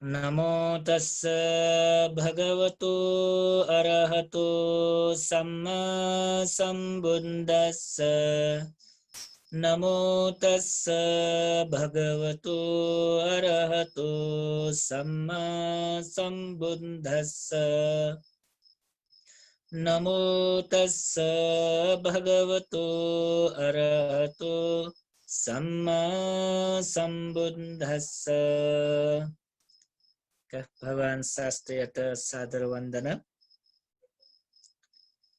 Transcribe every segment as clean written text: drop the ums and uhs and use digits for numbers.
नमो तस्स भगवतो अरहतो सम्मा सम्बुद्दस्स नमो तस्स भगवतो अरहतो सम्मा सम्बुद्दस्स नमो तस्स भगवतो अरहतो सम्मा सम्बुद्दस्स भगवान शास्त्रीयत सादर वंदन।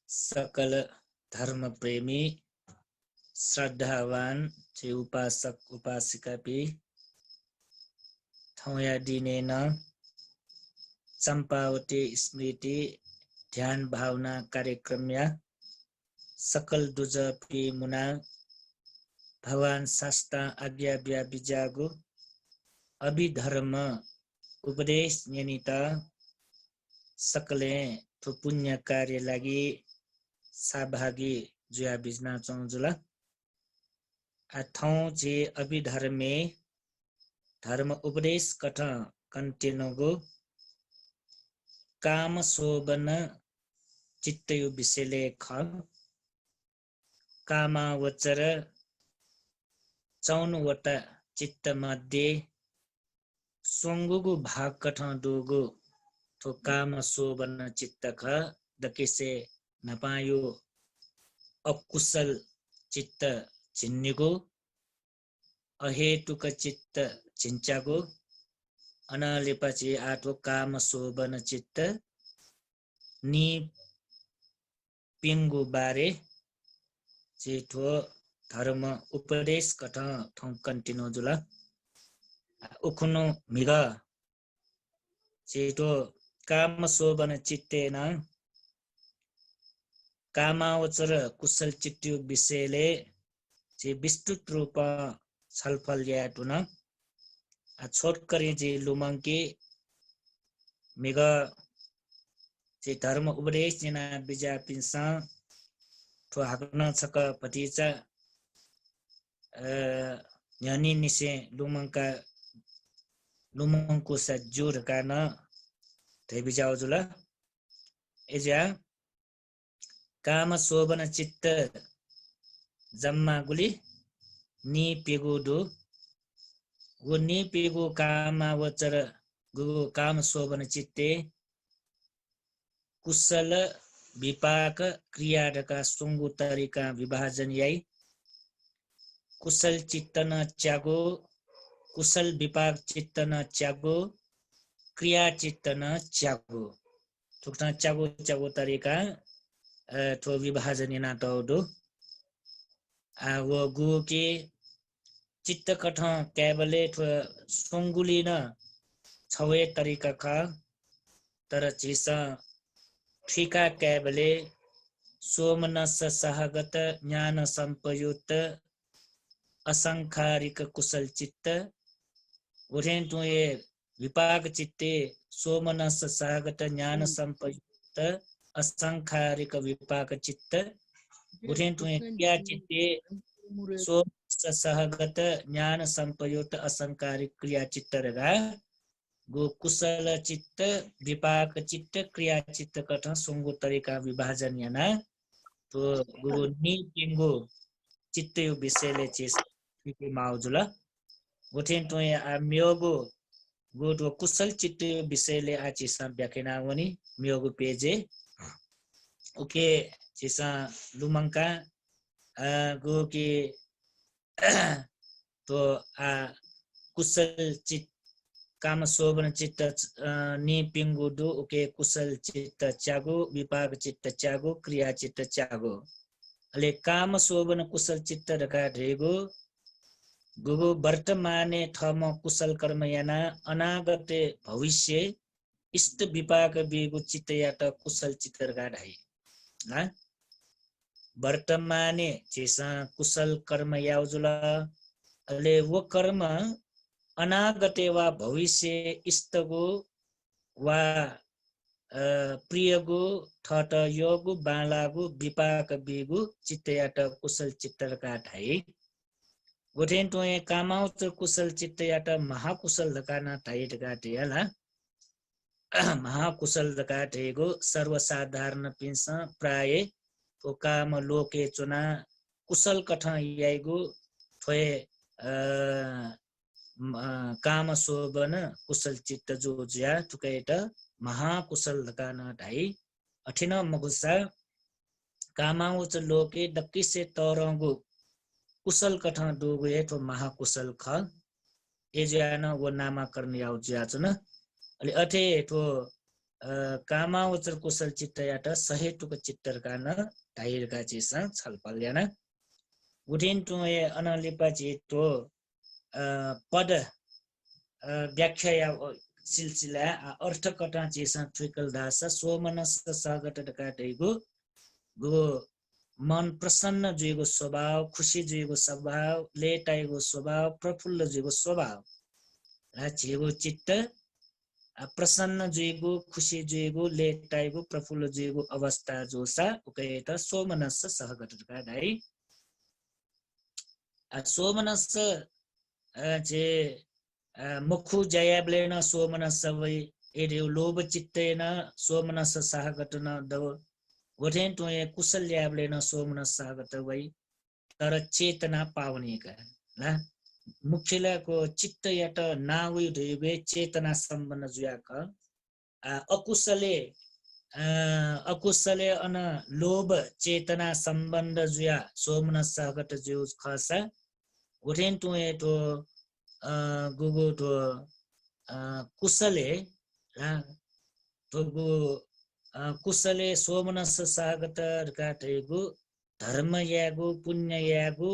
सकल धर्म प्रेमी श्रद्धावान जे उपासक उपासिका भी थौया दिनेन चंपावती स्मृति ध्यान भावना कार्यक्रम या सकल दुजपी मुना भगवान शास्त्र आज्ञा व्या बिजागु अभिधर्म उपदेश नियमित सकले तो पुण्य कार्य लागि सहभागी जुया बिजना चौजुला अथौं जे अभिधर्मे धर्म उपदेश कथ कन्टेनगो काम शोभन चित्तयु विषयले ख कामावचर 54वटा चित्त मध्ये सोंगुगु भाग कथ दोगु तो काम शोभन चित्त ख दकिसे नपायो अकुशल चित्त चिन्निगो अहेतुक चित्त चिन्चागो अनालेपछि आठो काम शोभन चित्त नि पिंगु बारे जेठो धर्म उपदेश कथ थौं कन्टिनो जुला उखुनु मिग जेठो काम शोभन चित्तेन कामावचर कुशल चित्तु विषयले जे विस्तृत रूप छलफल याटुन छोटकरी जे लुमंकी मिग जे धर्म उपदेश जना बिजा पिंसा ठो हाक्न छक पतिचा न्यानी निसे लुमंको सा जोर कान थे बिजाउ जुला एजा काम शोभन चित्त जम्मा गुली नि पेगु दु गु नि पेगु कामावचर गु काम शोभन चित्ते कुशल विपाक क्रियाका सुंगु तरीका विभाजन याई कुशल चित्तन च्यागो कुशल विपाक चित्तन च्यागो क्रिया चित्तन च्यागो थुक्न च्यागो च्यागो तरीका थो विभाजन ना तौदो वो गु के चित्त कठ केवले थो सुंगुली न छवे तरीका का तर चिसा ठिका केवले सोमनस सहगत ज्ञान संपयुक्त असंखारिक कुशल चित्त उठें तो ये विपाक चित्ते सोमनस सहगत ज्ञान संपयुक्त असंखारिक विपाक चित्त उठें तो ये क्रिया चित्ते सोमनस सहगत ज्ञान संपयुक्त असंखारिक क्रिया चित्त रगा गो कुशल चित्त विपाक चित्त क्रिया चित्त कथ सुंगु तरीका विभाजन याना तो गुरु नि पिंगु चित्त यो विषयले चेस माउजुला उठें तो आ म्योगु गो तो कुशल चित्त यो विषयले आ चेसा व्याख्याना वनी म्योगु पेजे ओके चेसा लुमंका गो के तो आ कुशल चित्त काम शोभन चित्त नि पिंगु दु ओके कुशल चित्त च्यागो विपाक चित्त च्यागो क्रिया चित्त च्यागो अले काम शोभन कुशल चित्त रका ढेगो गुगु वर्तमाने थम कुशल कर्म याना अनागते भविष्य इष्ट विपाक बेगु चित्त यात कुशल चित्त रका ढाई ना वर्तमाने जेसा कुशल कर्म याउजुला अले वो कर्म अनागते वा भविष्य इष्टगो वा प्रियगु थट योगु बालागु विपाक बेगु चित्तयाट कुशल चित्तरका ढाई गोठेन टोए कामाउच कुशल चित्त याट महाकुशल दकाना टाइट गाटियाला महाकुशल दकाटेको सर्वसाधारण पिंस प्राय तो काम लोके चुना कुशल कठ याइगु थोए काम शोभन कुशल चित्त जो ज्या थुकैट महाकुशल दकाना ढाई अठिन मगुसा कामाउच लोके डक्की से तौरंगु कुशल कठ डोगु तो महाकुशल ख ए ज्यान वो नामाकरण याउ ज्याचन अलि अठे तो कामाउचर कुशल चित्त याट सहेतुक चित्तर कान ढाइरका चिसा छलफल याना उठिन टुए अनलिपा चितो पद व्याख्या या सिलसिला अर्थ कटा चिसा ट्रिकल दास सोमनस सागत डकाटेगु गो मन प्रसन्न जुएको स्वभाव खुशी जुएको स्वभाव लेटाएको स्वभाव प्रफुल्ल जुएको स्वभाव झेगो चित्त प्रसन्न जुएको खुशी जुएको लेटाएको प्रफुल्ल जुएको अवस्था जोसा उकेत सोमनस सहगतका ढाइ सोमनस जे मुखु जयाब्लेन सोमनस वै एडियो लोभ चित्तेन सोमनस सहगतन दव गोठेन टोए कुशल याब्लेन सोमनस सहगत वै तर चेतना पाउनेका ना मुख्यलाको चित्त याट नाउइ ढेबे चेतना सम्बन्ध जुयाक अकुशले अन लोभ चेतना सम्बन्ध जुया सोमनस सहगत ज्यू खसा गोठेन टोए तो गुगु तो कुशले तो कुशले सोमनस सागत काटेगु धर्म यागु पुण्य यागु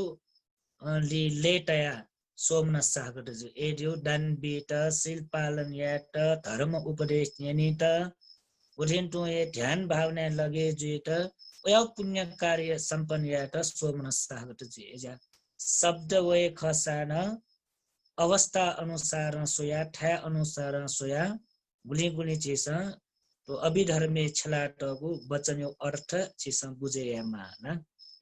लेटया सोमनस सागत जो एडियो दान बीट शील पालन याट धर्म उपदेश नियमित उठिन टुए ध्यान भावना लगे जुट या पुण्य कार्य सम्पन्न याट सोमनस सागत जो शब्द वे खसान अवस्था अनुसार सोया ठा अनुसार सोया गुली गुली चीज तो अभिधर्मे छलाटगु वचन अर्थ चीज बुझेयामा न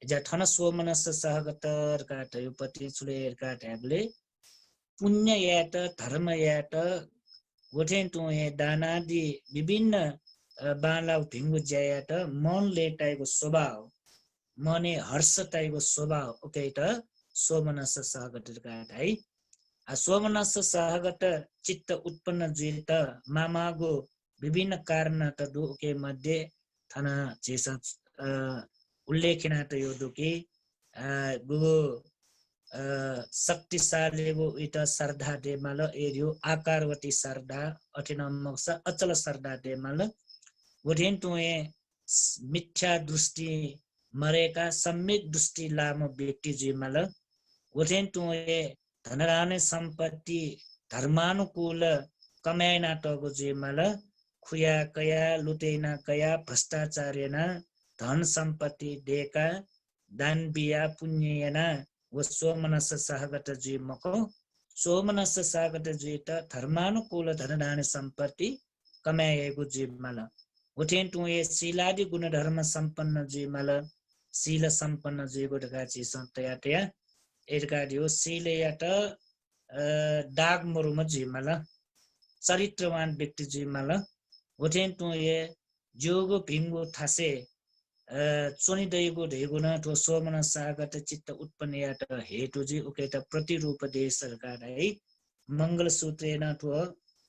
जा ठन सोमनस सहगतर काटयो पति छुलेर काट्याबले पुण्य यात धर्म यात गोठेन टुए दानादि विभिन्न बाला भिंगु ज्यायात मन लेटाएको स्वभाव मने हर्षताएको स्वभाव उकेट सोमनस सहगतर काटाइ सोमनस सहगत चित्त उत्पन्न जुत मामागो विभिन्न कारण त दुके मध्ये थन चेस उल्लेखना त यो दुके गुगो शक्तिशाली गो इट श्रद्धा देमल एरियो आकारवती श्रद्धा अठिन मक्स अचल श्रद्धा देमल गोठेन टुए मिथ्या दृष्टि मरेका सम्यक दृष्टि लामो व्यक्ति जिमल गोठेन टुए धनराने सम्पत्ति धर्मानुकूल कमाइना टगो जिमल खुया कया लुटेना कया भ्रष्टाचार्यना धन सम्पत्ति देका दान बिया पुण्यना वो सोमनस सहगत जिमको सोमनस सहगत जित धर्मानुकूल धनराने सम्पत्ति कमाएको जिमल उठेन टुए शीलादि गुण धर्म सम्पन्न जिमल शील सम्पन्न जिगो ढकाची सन्तयातया एरकाडियो शीलयात दाग मरुम जिमल चरित्रवान व्यक्ति जिमल उठेन टुए जोगो भिंगो थासे चोनी दैगो ढेगुना तो सोमन सागत चित्त उत्पन्न यात हेतु जी उकेत प्रतिरूप देश सरकार है मंगल सूत्रेन तो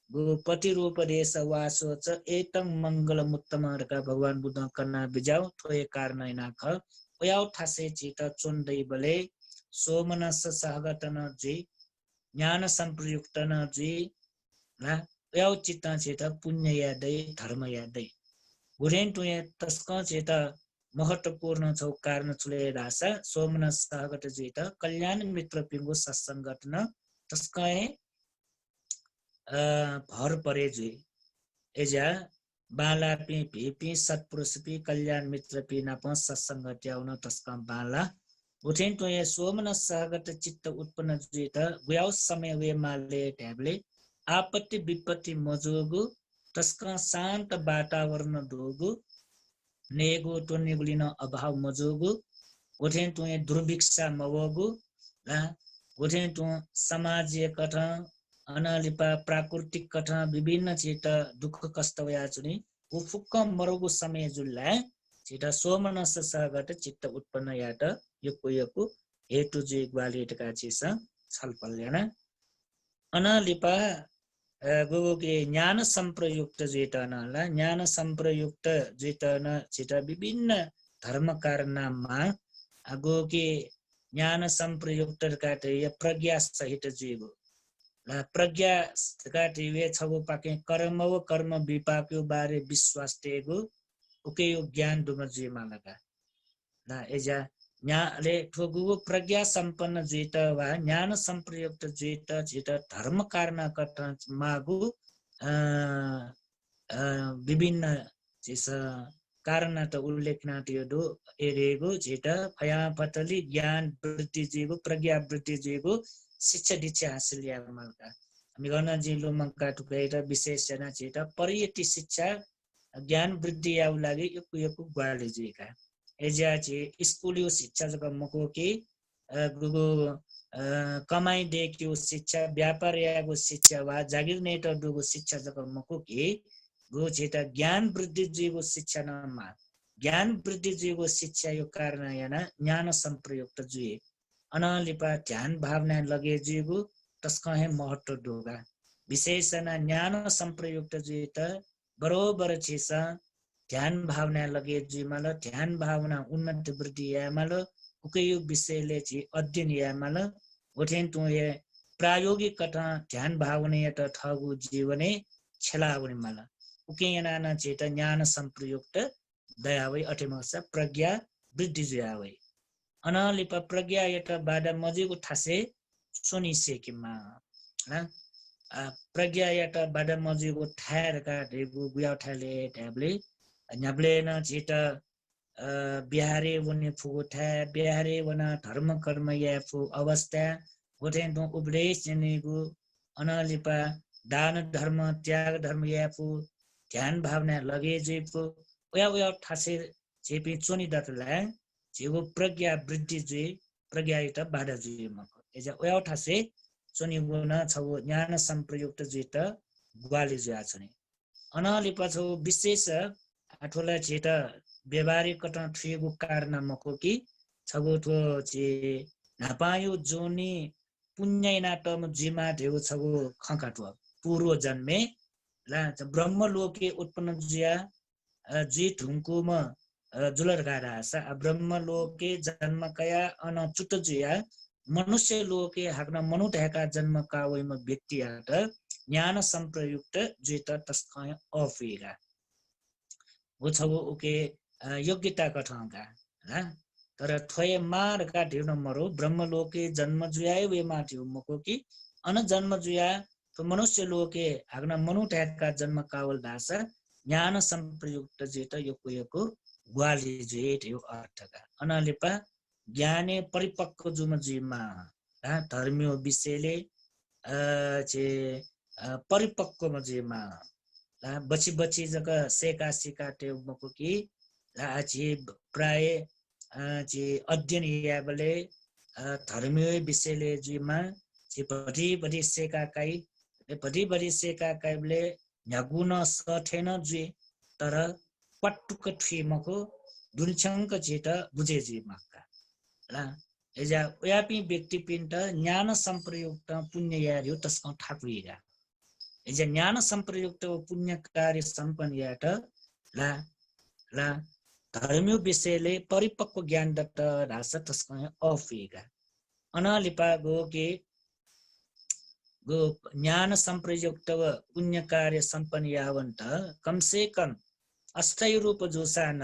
गो प्रतिरूप देश वासो च एतम मंगल मुत्तमरका भगवान बुद्ध कन्ना बिजाउ थोए कारण नाख ओयाउ थासे चित्त चोन दै बले सोमनस सागतन जी ज्ञान संप्रयुक्त न जी ना ओयाउ चित्त चित्त पुण्य यादै धर्म यादै गुरेन टुए तस्क चित्त महत्वपूर्ण छौ कारण चुले रासा सोमनस सागत जित कल्याण मित्र पिंगु सत्संगत न तस्काए भर परे जुई एजा बाला पि भीपी सत्पुरुष पि कल्याण मित्र पि नाप सत्संगत याउन तस्का बाला उठेन टुए सोमनस सागत चित्त उत्पन्न जुइत गुयाउ समय वे माले ट्याबले आपत्ति विपत्ति मजोगु तस्का शान्त वातावरण दोगु नेगु टोन्नेगुलिन अभाव मजोगु उठेन टुए दुर्भिक्षा मवगु गोठे टु समाजीय कठ अनालिपा प्राकृतिक कठ विभिन्न चेत दुःख कष्ट वया चुनी उफुक्क मरोगु समय जुल्ला चिता सोमनस सागत चित्त उत्पन्न यात यको हेतु जे ग्वालिटका चिस छलफल अनालिपा गुगु के ज्ञान संप्रयुक्त जेतनला ज्ञान संप्रयुक्त जेतन चिता विभिन्न धर्म कारनाममा गो के ज्ञान संप्रयुक्त काटे प्रज्ञा सहित जीवो ला प्रज्ञा काटे वे छगो पाके कर्म व कर्म विपाक्यो बारे विश्वास तेगो उके यो ज्ञान दुम जीमा लगा ला एजा न्याले ठोगु प्रज्ञा संपन्न जेत वा ज्ञान संप्रयुक्त जेत जेत धर्म कारण कट मागु विभिन्न चिस कारण त उल्लेख नाट्यो एरेगो जेट फया पतली ज्ञान वृद्धि जेगो प्रज्ञा वृद्धि जेगो शिक्षा दीक्षा हासिल या मलका हामी गर्न जिल्लो मंका टुकैटा विशेषजना जेट परियति शिक्षा ज्ञान वृद्धि याउ लागि यकु ग्वाले जेका एजा चे स्कुलियो शिक्षा जक मको के गुगु कमाई देखियो शिक्षा व्यापार यागो शिक्षा वा जागिर नेट दुगु शिक्षा जक मको के गो जेटा ज्ञान वृद्धि जीवो शिक्षा नमा ज्ञान वृद्धि जीवो शिक्षा यो कारण याना ज्ञान संप्रयुक्त जुए अनालिपा ध्यान भावना लगे जीवो तस्कहे महत्व दोगा विशेषना ज्ञान संप्रयुक्त जुएत बरोबर छेसा ध्यान भावना लगे जीमाल ध्यान भावना उन्नति वृद्धि यामाल उकयो विषयले छि अध्ययन यामाल ओठेन तुए प्रायोगिक कथा ध्यान भावना यत ठगु जीवने छलावनि माल उके याना चेत ज्ञान संप्रयुक्त दयावै अठेमसा प्रज्ञा वृद्धि जुयावै अनालिप प्रज्ञा यत बादा मजेको ठासे सोनी सेकिमा प्रज्ञा यत बादा मजेको ठार का देगु गुया ठाले ट्याब्ले न्याब्ले न चेत बिहारे वने फुगोठा बिहारे वना धर्म कर्म याफु अवस्था गोठे दो उपदेश जनेगु अनालिपा दान धर्म त्याग धर्म याफु ध्यान भावना लगे जेपु ओया ठासे जेपि चोनी दतला जेगु प्रज्ञा वृद्धि जे प्रज्ञा यत बाधा जे मको एजा ओया ठासे चोनी गुना छगु ज्ञान संप्रयुक्त जेत ग्वाली ज्या छने अनालिपा छ विशेष आठोला चेत व्यवहारिक कटन ठेगु कारण मको कि छगु थो चे नापायो जोनी पुण्य नाटम जिमा धेगु छगु खकाटो पूर्व जन्मे ला ब्रह्म लोके उत्पन्न जिया जी ढुंकुम जुलर गारा सा ब्रह्म लोके जन्म कया अन चुट जिया मनुष्य लोके हाक्न मनु ढाका जन्म कावैम व्यक्ति आट ज्ञान संप्रयुक्त जेत तस्कय अफेगा वो छगु उके योग्यता कठंगा है तर थोय मार का ढेउ नम्बरो ब्रह्म लोके जन्म जुयाय वे माथि मको कि अन जन्म जुया तो मनुष्य लोके हाग्न मनु ट्यागका जन्म कावल दासा ज्ञान संप्रयुक्त जेत यको ग्वाली जेट यो अर्थका अनलिपा ज्ञाने परिपक्व जुम जिमा धर्मियो विषयले चे परिपक्व मजिमा बची जगह सेका सिका टेउ मको कि चे प्राय चे अध्ययन याबले धर्मीय विषयले जिमा चे बढी सेका काई बढी सेका काइले न्यागुन सठेन जे तर पट्टुक ठिमको दुन्छंक जेत बुझे जिमाका ला एजा व्यापी व्यक्ति पिन्ट ज्ञान संप्रयुक्त पुण्य यार्यो तस्क ठाकुइगा एजा ज्ञान संप्रयुक्त पुण्य कार्य सम्पन्न यात ला धर्मियो विषयले परिपक्व ज्ञान दत्त रास तस्क अफेगा अनालिपा गो के गो ज्ञान संप्रयुक्त पुण्य कार्य सम्पन्न यावन्त कम से कम अस्थायी रूप जोसान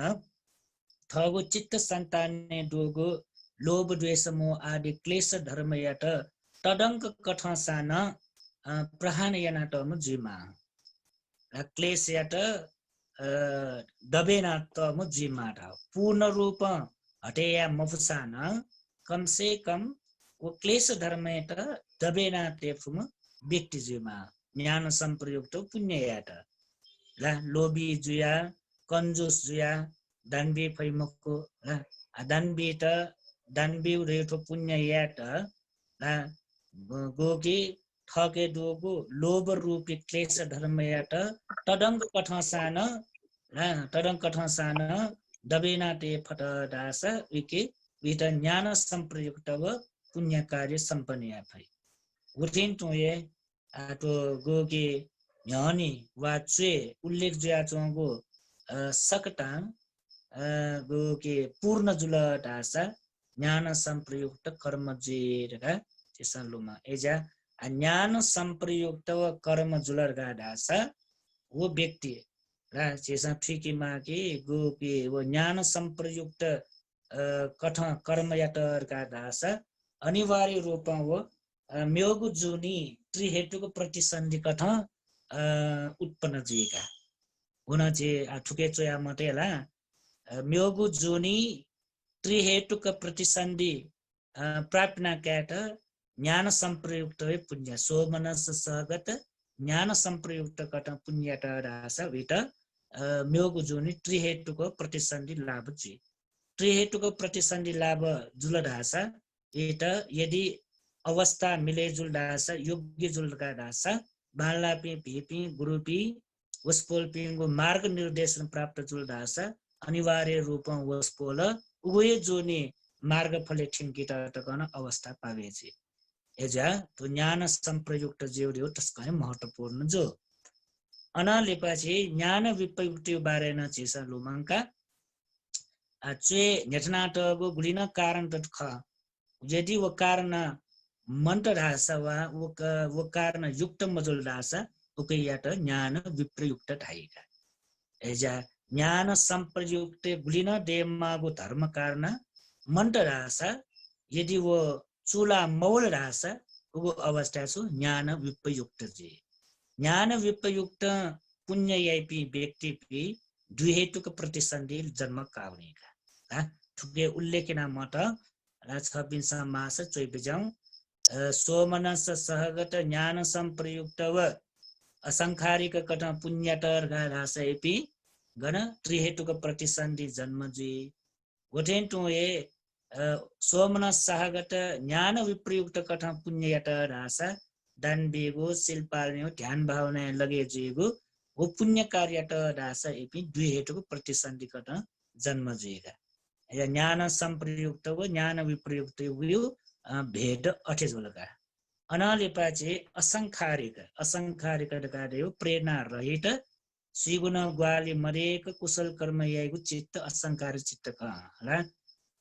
थगो चित्त संताने दोगो लोभ द्वेष मोह आदि क्लेश धर्म यात तडंक कठसान प्रहान यानाटम जिमा क्लेश यात दबेना तम जिमा पूर्ण रूप हटेया मफुसान कम से कम वो क्लेश धर्म यात दबेना तेफुम व्यक्ति जिमा ज्ञान संप्रयुक्त पुण्य यात ला लोभी जुया कंजूस जुया दानबी फैमको दानबी त दानबी रेठो पुण्य यात ला गोगी ठके दोगु लोभ रूपी क्लेश धर्मयाट तडङ्ग कठसान तडङ्ग कठसान दबेना ते फट दास विके वित ज्ञान संप्रयुक्त व पुण्य कार्य सम्पन्न भई उठिन टुए आतो गोगे न्यानी वा चुए उल्लेख ज्या चोंगो सकटाङ गोगे पूर्ण जुल दासा ज्ञान संप्रयुक्त कर्म जेरगा चिसलुमा एजा ज्ञान संप्रयुक्त व कर्म जुलरगा दासा वो व्यक्ति रा चिसा ठिकी माके गोगे वो ज्ञान संप्रयुक्त कठ कर्म याटरगा दासा अनिवार्य रूपमा वो म्योगु जुनी त्रिहेतुको प्रतिसन्धि कठ उत्पन्न जिएका हुन चाहिँ ठुके चोया मात्रै होला म्योगु जुनी त्रिहेतुक प्रतिसन्धि प्राप्ना क्याट ज्ञान संप्रयुक्त पुण्य सोमनस सहगत ज्ञान संप्रयुक्त कट पुण्यट रास विट म्योगु जुनी त्रिहेतुक प्रतिसन्धि लाभ जी त्रिहेतुक प्रतिसन्धि लाभ जुल ढासा विट यदि अवस्था मिले जुल ढासा योग्य जुलका ढासा बालापी भीपी गुरुपी वस्पोलपिङको मार्ग निर्देशन प्राप्त जुल ढासा अनिवार्य रूपमा वस्पोल उभय जोनी मार्ग फले ठिङ्किट गर्न अवस्था पावेछि एजा तो ज्ञान संप्रयुक्त जेउर्यो त्यसको महत्त्वपूर्ण जो अनालेपछि ज्ञान विप्रयुक्त बारे न चिसा लुमंका चे नेटनाटगो गुलिन कारण त ख यदि वो कारण मन्त ढासा वा वो कारण युक्त मजुल ढासा उकैयाट ज्ञान विप्रयुक्त ढाइका एजा ज्ञान संप्रयुक्त गुलिन देमागो धर्म कारण मन्त ढासा यदि वो चूला मौल ढासा उगो अवस्था छु ज्ञान विप्रयुक्त जे ज्ञान विप्रयुक्त पुण्य यापी व्यक्ति पि दुहेतुक प्रतिसन्धि जन्म कावनेका ठुके उल्लेखना मत 26 मास 24 सोमनस सहगत ज्ञान संप्रयुक्त व असंखारिक कट पुण्यटर घासएपि गण त्रिहेतुक प्रतिसन्धि जन्म जे गोठेन टुए सोमनस सहगत ज्ञान विप्रयुक्त कठ पुण्यट रासा दान बेगो शिल्पाल्यो ध्यान भावना लगे जेगो वो पुण्य कार्यट रासा एपि दुहेतुक प्रतिसन्धि कट जन्म जेगा या ज्ञान संप्रयुक्त व ज्ञान विप्रयुक्त यो भेद अठे जोलका अनालेपाचे असंखारिक कार्य प्रेरणा रहित श्रीगुण ग्वाली मरेक कुशल कर्म यागु चित्त असंखारिक चित्त का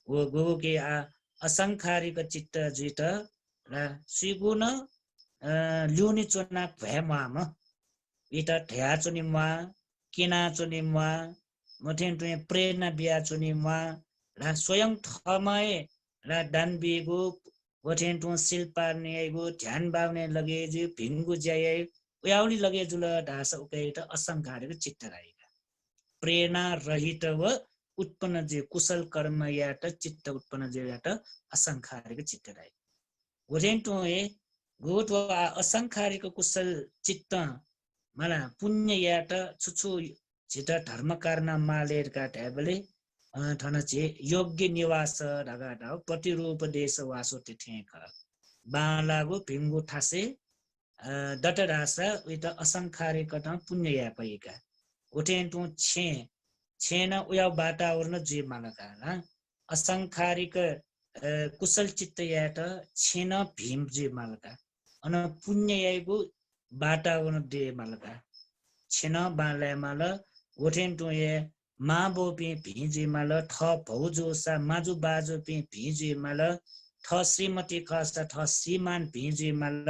वो गो के असंखारिक चित्त जित र श्रीगुण ल्युनी चोना भएमाम इता ठ्या चोनिमा किना चोनिमा मथेन तुए प्रेरणा बिया चोनिमा र स्वयं थमाए र दानबीगु वठेन तु शिल्पा नेगु ध्यान बावने लगे जे भिंगु जाय उयाउली लगे जुल ढासा उकेट असंखारिक चित्त राइका प्रेरणा रहित व उत्पन्न जे कुशल कर्म याट चित्त उत्पन्न जे याट असंखारिक चित्त राइ वठेन तु गोट वा असंखारिक कुशल चित्त मला पुण्य याट छुछु चित्त धर्म कारण मालेर का ढ्याबले ठनचे योग्य निवास ढगाडा प्रतिरूप देश वासो तिथेक बालागो भिंगु ठासे दटरासा उत असंखारिक पुण्य यापैका उठेन तु छेन उया वातावरण जे मालका असंखारिक कुशल चित्त याट छेन भीम जे मालका अन पुण्य यागो वातावरण दे मालका छेन बाला माल उठेन तु मा बोपी भिजे माल ठ भौजो सा माजु बाजो पी भिजे माल ठ श्रीमती खसा ठ श्रीमान भिजे माल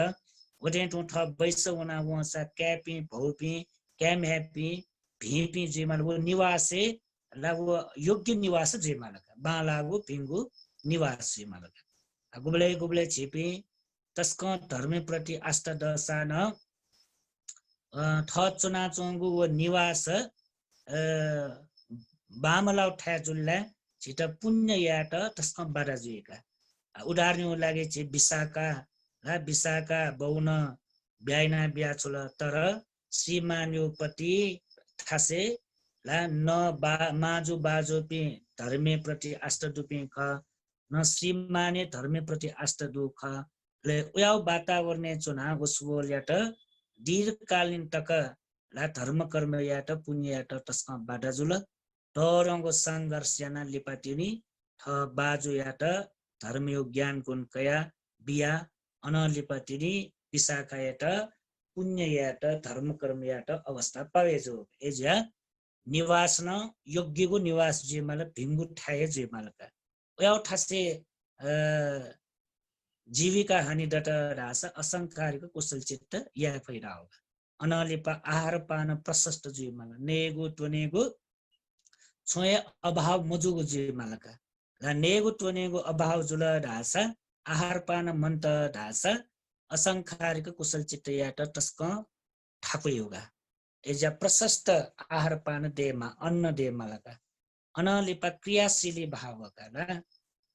उठेन तु ठ बैस उना वसा क्यापी भौपी क्याम हैप्पी भिपी जे माल वो निवासे लागो योग्य निवास जे मालका बालागो भिंगु निवास जे मालका गुबले छिपी तस्क धर्म प्रति आस्था दसान ठ चुना चोंगु वो निवास बामलाउ ठ्या जुल्ला छिट पुण्य याट तस्क बाराजुएका उदाहरण लागे छि विशाखा बौन ब्याइना ब्याचुल तर श्रीमान्योपति ठासे ला न माजु बाजो पि धर्मे प्रति आस्था दुपि ख न श्रीमाने धर्मे प्रति आस्था दुख ले उयाव वातावरण चुना उसवोल याट दीर्घकालीन तक ला धर्म कर्म याट पुण्य याट तस्का बाटा जुल टरंगो संघर्ष याना लिपाटिनी थ बाजु याट धर्मयोग ज्ञान गुण कया बिया अनलिपाटिनी विशाखा याट पुण्य याट धर्म कर्म याट अवस्था पावेजो एज्या निवास न योग्यको निवास जिमाला भिंगु ठाए जिमालका उयाव ठासे जीविका हानि दट रास असंकारिक कुशल चित्त या फैराव अनलिपा आहार पान प्रशस्त जिमाला नेगु टोनेगु छोय अभाव मजुगु जिमालका ला नेगु टोनेगु अभाव जुल ढासा आहार पान मन्त ढासा असंकारिक कुशल चित्त याट तस्क ठाकु योगा एजा प्रशस्त आहार पान देमा अन्न देमालका अनलिपा क्रियाशीली भावका ला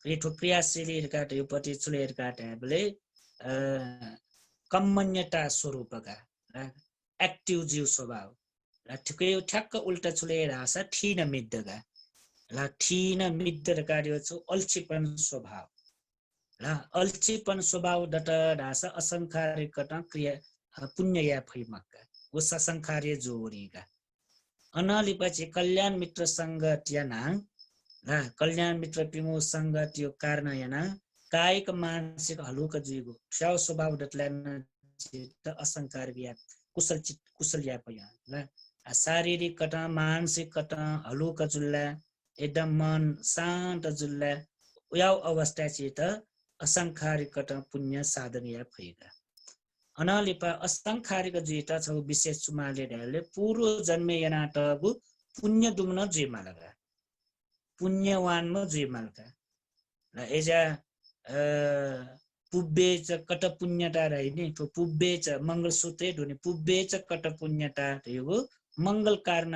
रेठो क्रियाशीली काट यो पति चुलेर काट हामीले कम्मन्यता स्वरूपका एक्टिभ जीव स्वभाव र ठिकै ठ्याक्क उल्टा चुलेर आशा ठिन मिद्धका ल ठिन मिद्ध कार्य छु अल्छीपन स्वभाव ल अल्छीपन स्वभाव दट ढासा असंखारिक क्रिया पुण्य या फैमका उस असंखार्य जोरीका अनलिपछि कल्याण मित्र संगत याना कल्याण मित्र पिमु संगत यो कारण याना कायिक मानसिक हलुक जीगो स्याउ स्वभाव दटल्यान चित्त असंकारिक या कुशल या पया ल शारीरिक कटा मानसिक कटा हलुक जुल्ला एकदम मन शान्त जुल्ला उयाव अवस्था चित्त असंखारिक कटा पुण्य साधन या फैगा अनलिपा असंखारिक जिता छ विशेष चुमाले ढाले पूर्व जन्मे यनाटगु पुण्य दुम्न जिमालगा पुण्यवानमा जिमालका र एजा पुब्बेच कट पुण्यता रहिने तो पुब्बेच मंगलसूत्रे ढुने पुब्बेच कट पुण्यता यो मंगल कारण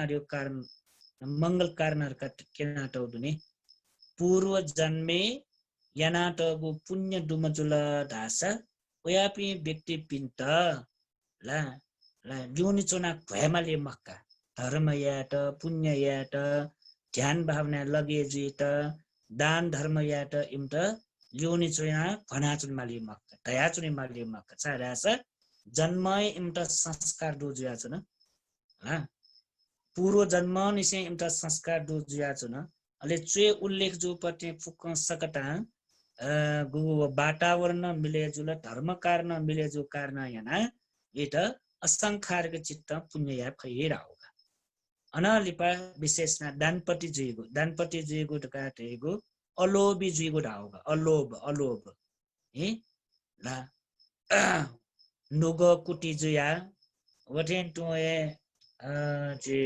कट केनाटौ ढुने पूर्व जन्मे यनाटगु पुण्य दुमजुल ढासा ओयापि व्यक्ति पिन्त ला जुनि चुना भयमाले मक्का धर्म याट पुण्य याट ध्यान भावना लगे जित दान धर्म याट इम्त ल्योनि चुना भनाचुन माली मक्का दयाचुनि माली मक्का चारासा जन्मय इम्त संस्कार दो जुयाचुन पूर्व जन्म निसे इम्त संस्कार दो जुयाचुन अले चुए उल्लेख जो पटे फुक सकता गु वातावरण मिले जुल धर्म कारण मिले जो कारण याना एत असंखारिक चित्त पुण्य या फैराओ अनलिपा विशेषना दानपति जुइगो टकाटेगो अलोभी जुइगो ढाउगा अलोभ ए ला नुगो कुटी जुया वठेन टुए जे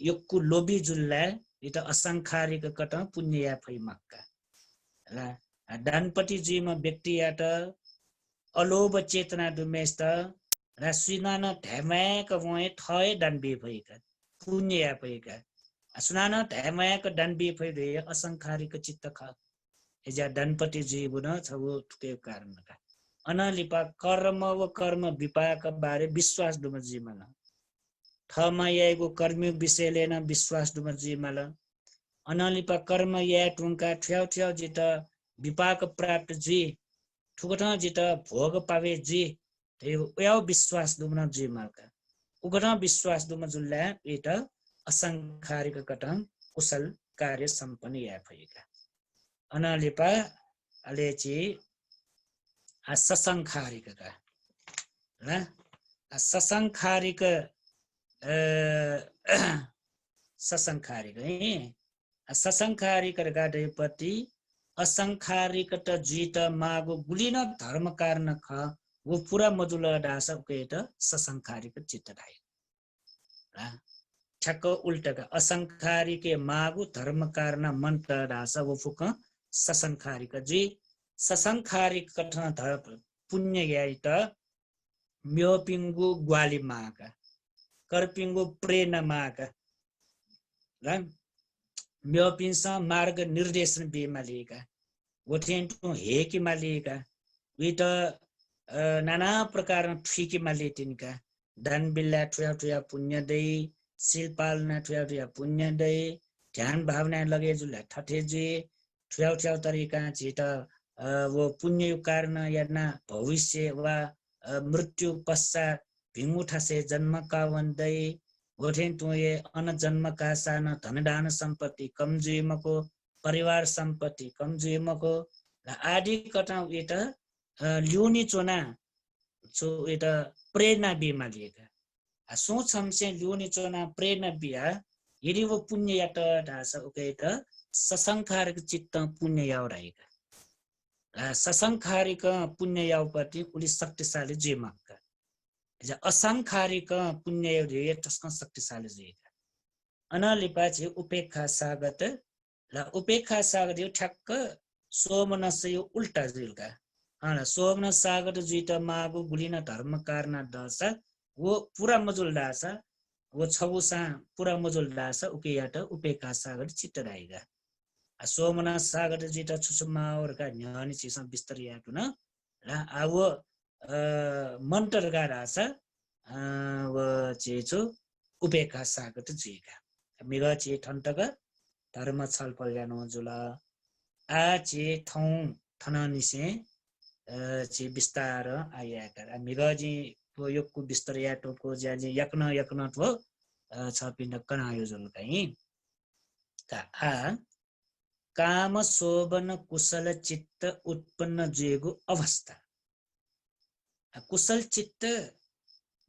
यक्कु लोभी जुल्ला इता असंखारिक कट पुण्य या फैमक्का ला दानपति जुइमा व्यक्ति यात अलोभ चेतना दुमेस्त र सुनान ढ्यामाक वए थय दानबी भएका पुण्य या भएका सुनान ढ्यामाक दानबी भए असंखारिक चित्त ख एजा दानपति जीवन छबो तुके कारणका अनलिपा कर्म विपाक बारे विश्वास दुम जीवन थमा यागो कर्मी विषय लेन विश्वास दुम जीवन अनलिपा कर्म या टुंका ठ्याउ जित विपाक प्राप्त जी ठुकटा जित भोग पावे जी उयाव विश्वास दुमन जिमालका उगना विश्वास दुम जुल्ला एत असंखारिक कटं कुशल कार्य संपन्न या भएका अनलिपा अलेची ससंखारिक का ल ससंखारिक ससंखारिक गाडेपति असंखारिक त जीत मागो गुलिन धर्म कारण ख वो पूरा मजुला डासा केट ससंखारिक चित्त ढाई ठक्क उल्टका असंखारिक मागु धर्म कारण मंत्र डासा वो फुक ससंखारिक जी ससंखारिक कठन धर्म पुण्य याइत म्योपिंगु ग्वाली माका करपिंगु प्रेन माका र म्योपिंसा मार्ग निर्देशन बेमालिका वठेन्टु हेकी मालिका वित नाना प्रकार ठिकी मालितिनका दान बिल्ला ठुया पुण्य दे शिल्पालना ठुया पुण्य दे ध्यान भावना लगे जुला ठठे जे ठुया तरिका छिट वो पुण्य कारण या ना भविष्य वा मृत्यु पश्चात भिमुठा से जन्म का वंदई गोठेन तुए अन जन्म का सान धनदान संपत्ति कमजुइमको परिवार संपत्ति कमजुइमको आदि कटा एटा ल्युनी चोना सो एटा प्रेरणा बिमा लिएका सोच हमसे ल्युनी चोना प्रेरणा बिया यदि वो पुण्य यात ढासा उकेट ससंखारिक चित्त पुण्य याव रहेका ससंखारिक पुण्य यावपट्टि उली शक्तिशाली जेमक्का असंखारिक पुण्य याव रे तस्क शक्तिशाली जेका अनलिपाछि उपेक्षा सागत ल उपेक्षा सागत यो ठ्याक्क सोमनस यो उल्टा जिलका सोमन सागत जित मागु गुलिना धर्म कारण दशा वो पूरा मजुल डासा वो छबुसा पूरा मजुल डासा उकेयाट उपेक्षा सागत चित्त रहेगा सोमना सागत जित छुसुमा और का न्यानी चिसा बिस्तर याटु न ला आव मन्टर गा रासा व चेचो उपेक्षा सागत जिका मिगा चे ठन्तक धर्म छलफल यानो जुला आ चे थौ थनानिसे चे बिस्तार आयाका मिगा जी तो योकु बिस्तर याटो को जाजी यक्न तो छपिन कनायो जुल कहीं का आ काम शोभन कुशल चित्त उत्पन्न जेगो अवस्था कुशल चित्त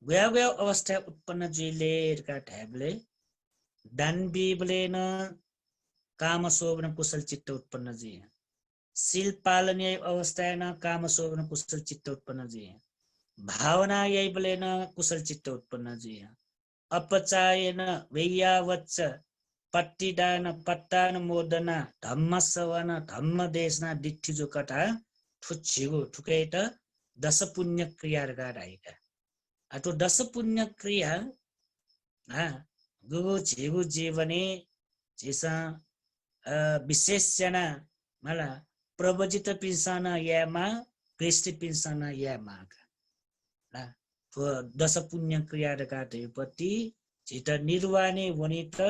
गया अवस्था उत्पन्न जेले का ठ्याबले दानबीबले न काम शोभन कुशल चित्त उत्पन्न जे शील पालनीय अवस्था न काम शोभन कुशल चित्त उत्पन्न जे भावना यही बले न कुशल चित्त उत्पन्न जे अपचायन वैयावच्च पट्टिदान पट्टान मोदना धम्म सवन धम्म देशना दिट्ठी जो कटा ठुच्छिगो ठुकैट दश पुण्य क्रिया गाडाइका अतो दश पुण्य क्रिया गुगु झिगु जीवने जिसा विशेषजना मला प्रवजित पिंसाना यामा कृष्टि पिंसाना यामा तो दश पुण्य क्रिया गाडेपट्टि चित निर्वाणे वनित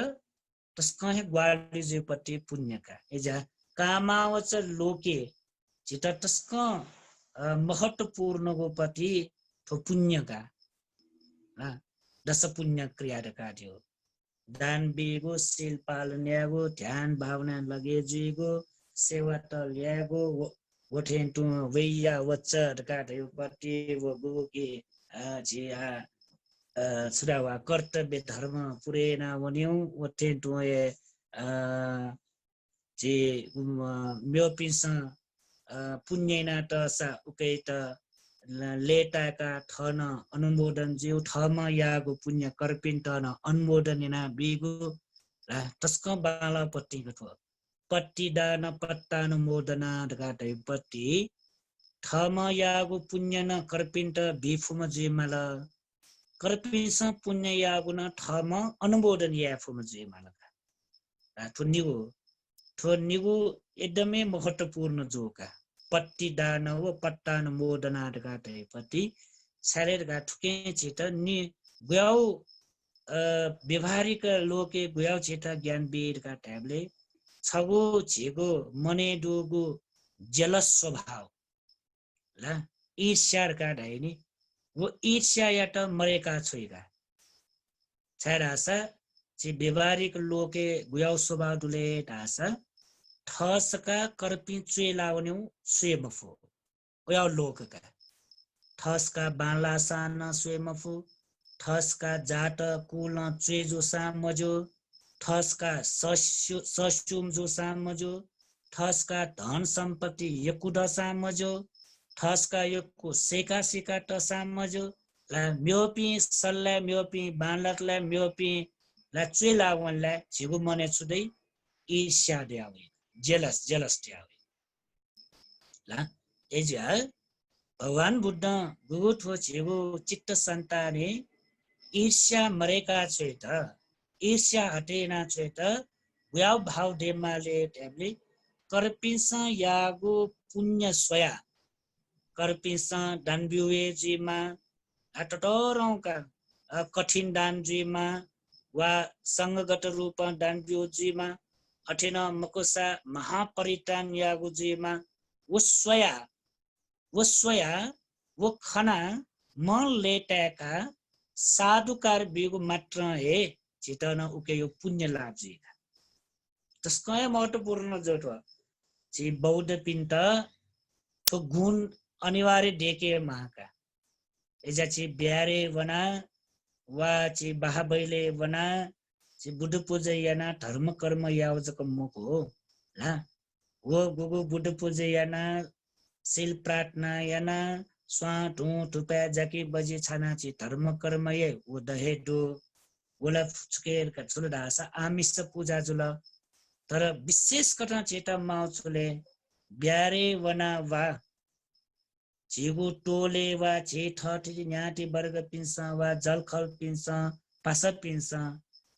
तस्कहे ग्वाली जेपट्टि पुण्यका एजा कामावच लोके चित तस्क महत्वपूर्ण गोपट्टि थो पुण्यका दश पुण्य क्रिया काट्यो दान बेगो शील पालन्यागो ध्यान भावना लगे जेगो सेवा तल्यागो वठेन टु वैया वच्च काट्यो पट्टि वो गोके जिया सुरावा कर्तव्य धर्म पुरेना वन्यौ वठेन टु जे म्योपिस पुण्यना त सा उकेत लेटाका ठन अनुमोदन जिउ ठम यागो पुण्य कर्पिन्टन अनुमोदनना बेगु तस्क बाला पट्टिको थो पट्टिदान पट्टान मोदना गाटै पट्टि ठम यागो पुण्य न कर्पिन्ट बिफुम जेमल कर्पिस पुण्य यागो न ठम अनुमोदन याफुम जेमल थो निगु एकदमै महत्वपूर्ण जोका पट्टिदान व पट्टान मोदना गाटै पट्टि शरीर गा ठुके चित नि ग्याउ व्यवहारिक लोके ग्याउ चित ज्ञान बेर का ट्याबले छगो झेगो मने डोगो जेलस स्वभाव ला ईर्ष्या का ढाइनी वो ईर्ष्या याट मरेका छोइगा छारासा छि व्यवहारिक लोके ग्याउ स्वभाव दुले ढासा ठसका कर्पी चुए लाउन्यौ स्वेमफो ग्याउ लोकका ठसका बालासान स्वेमफो ठसका जाट कुल चुएजो सामजो ठसका सस्युम जो सामजो ठसका धन सम्पत्ति यकुड सामजो ठसका यकु सेका सेका ट सामजो ला म्योपी सल्ला म्योपी बालकला म्योपी ला चुए लावनला झिगु मने छुदै ईर्ष्या द्यावे जेलस द्यावे ला एजा भगवान बुद्ध गुगु ठो झिगु चित्त संताने ईर्ष्या मरेका छे त ईर्ष्या हटेना छे त व्याव भाव देमाले ट्याबले कर्पिसा यागो पुण्य स्वया कर्पिसा दानबिउए जीमा आटटरौका कठिन दान जीमा वा संगगत रूप दानबिउ जीमा अठेन मकोसा महापरित्राण यागो जीमा वो स्वया वो खना मन लेटेका साधुकार बिगु मात्र हे चितन उके यो पुण्य लाभ जीका त्यसकै महत्त्वपूर्ण जोटो ची बौद्ध पिन्त तो गुण अनिवार्य देखे महाका एजा ची ब्यारे वना वा ची बाहाबैले वना ची बुद्ध पूजा याना धर्म कर्म यावजको मुख हो ला वो गुगु बुद्ध पूजा याना सिल प्रार्थना याना स्वा ढु ठुपा जाकी बजी छाना ची धर्म कर्म ये वो दहे दो वला चुकेर का छुल दासा आमिष पूजा जुल तर विशेष कथा चेता माउ छुले ब्यारे वना वा झिगु टोले वा झे ठठी न्याटी वर्ग पिन्सा वा जलखल पिन्सा पास पिन्सा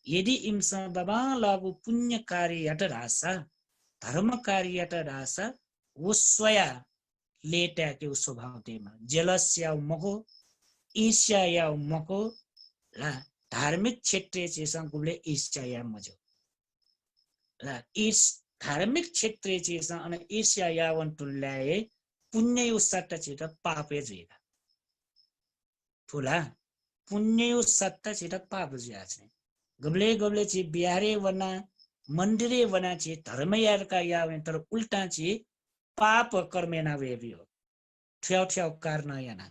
यदि इम्सा बाबा लागु पुण्य कार्य यट रासा धर्म कार्य यट रासा वो स्वया लेटा के स्वभाव देमा जेलस या मको ईर्ष्या या मको ला धार्मिक क्षेत्र चेसा गुले ईर्ष्या या मजो ला धार्मिक क्षेत्र चेसा अन ईर्ष्या या वन तुल्याए पुण्य सट्टा छिट पापे जुइला ठुला पुण्य सट्टा छिट पाप जुया छ गबले गबले छि बिहारे वना मन्दिरे वना छि धर्मयारका यावे तर उल्टा छि पाप कर्मेना वेबियो ठ्याउ ठ्याउ कारण याना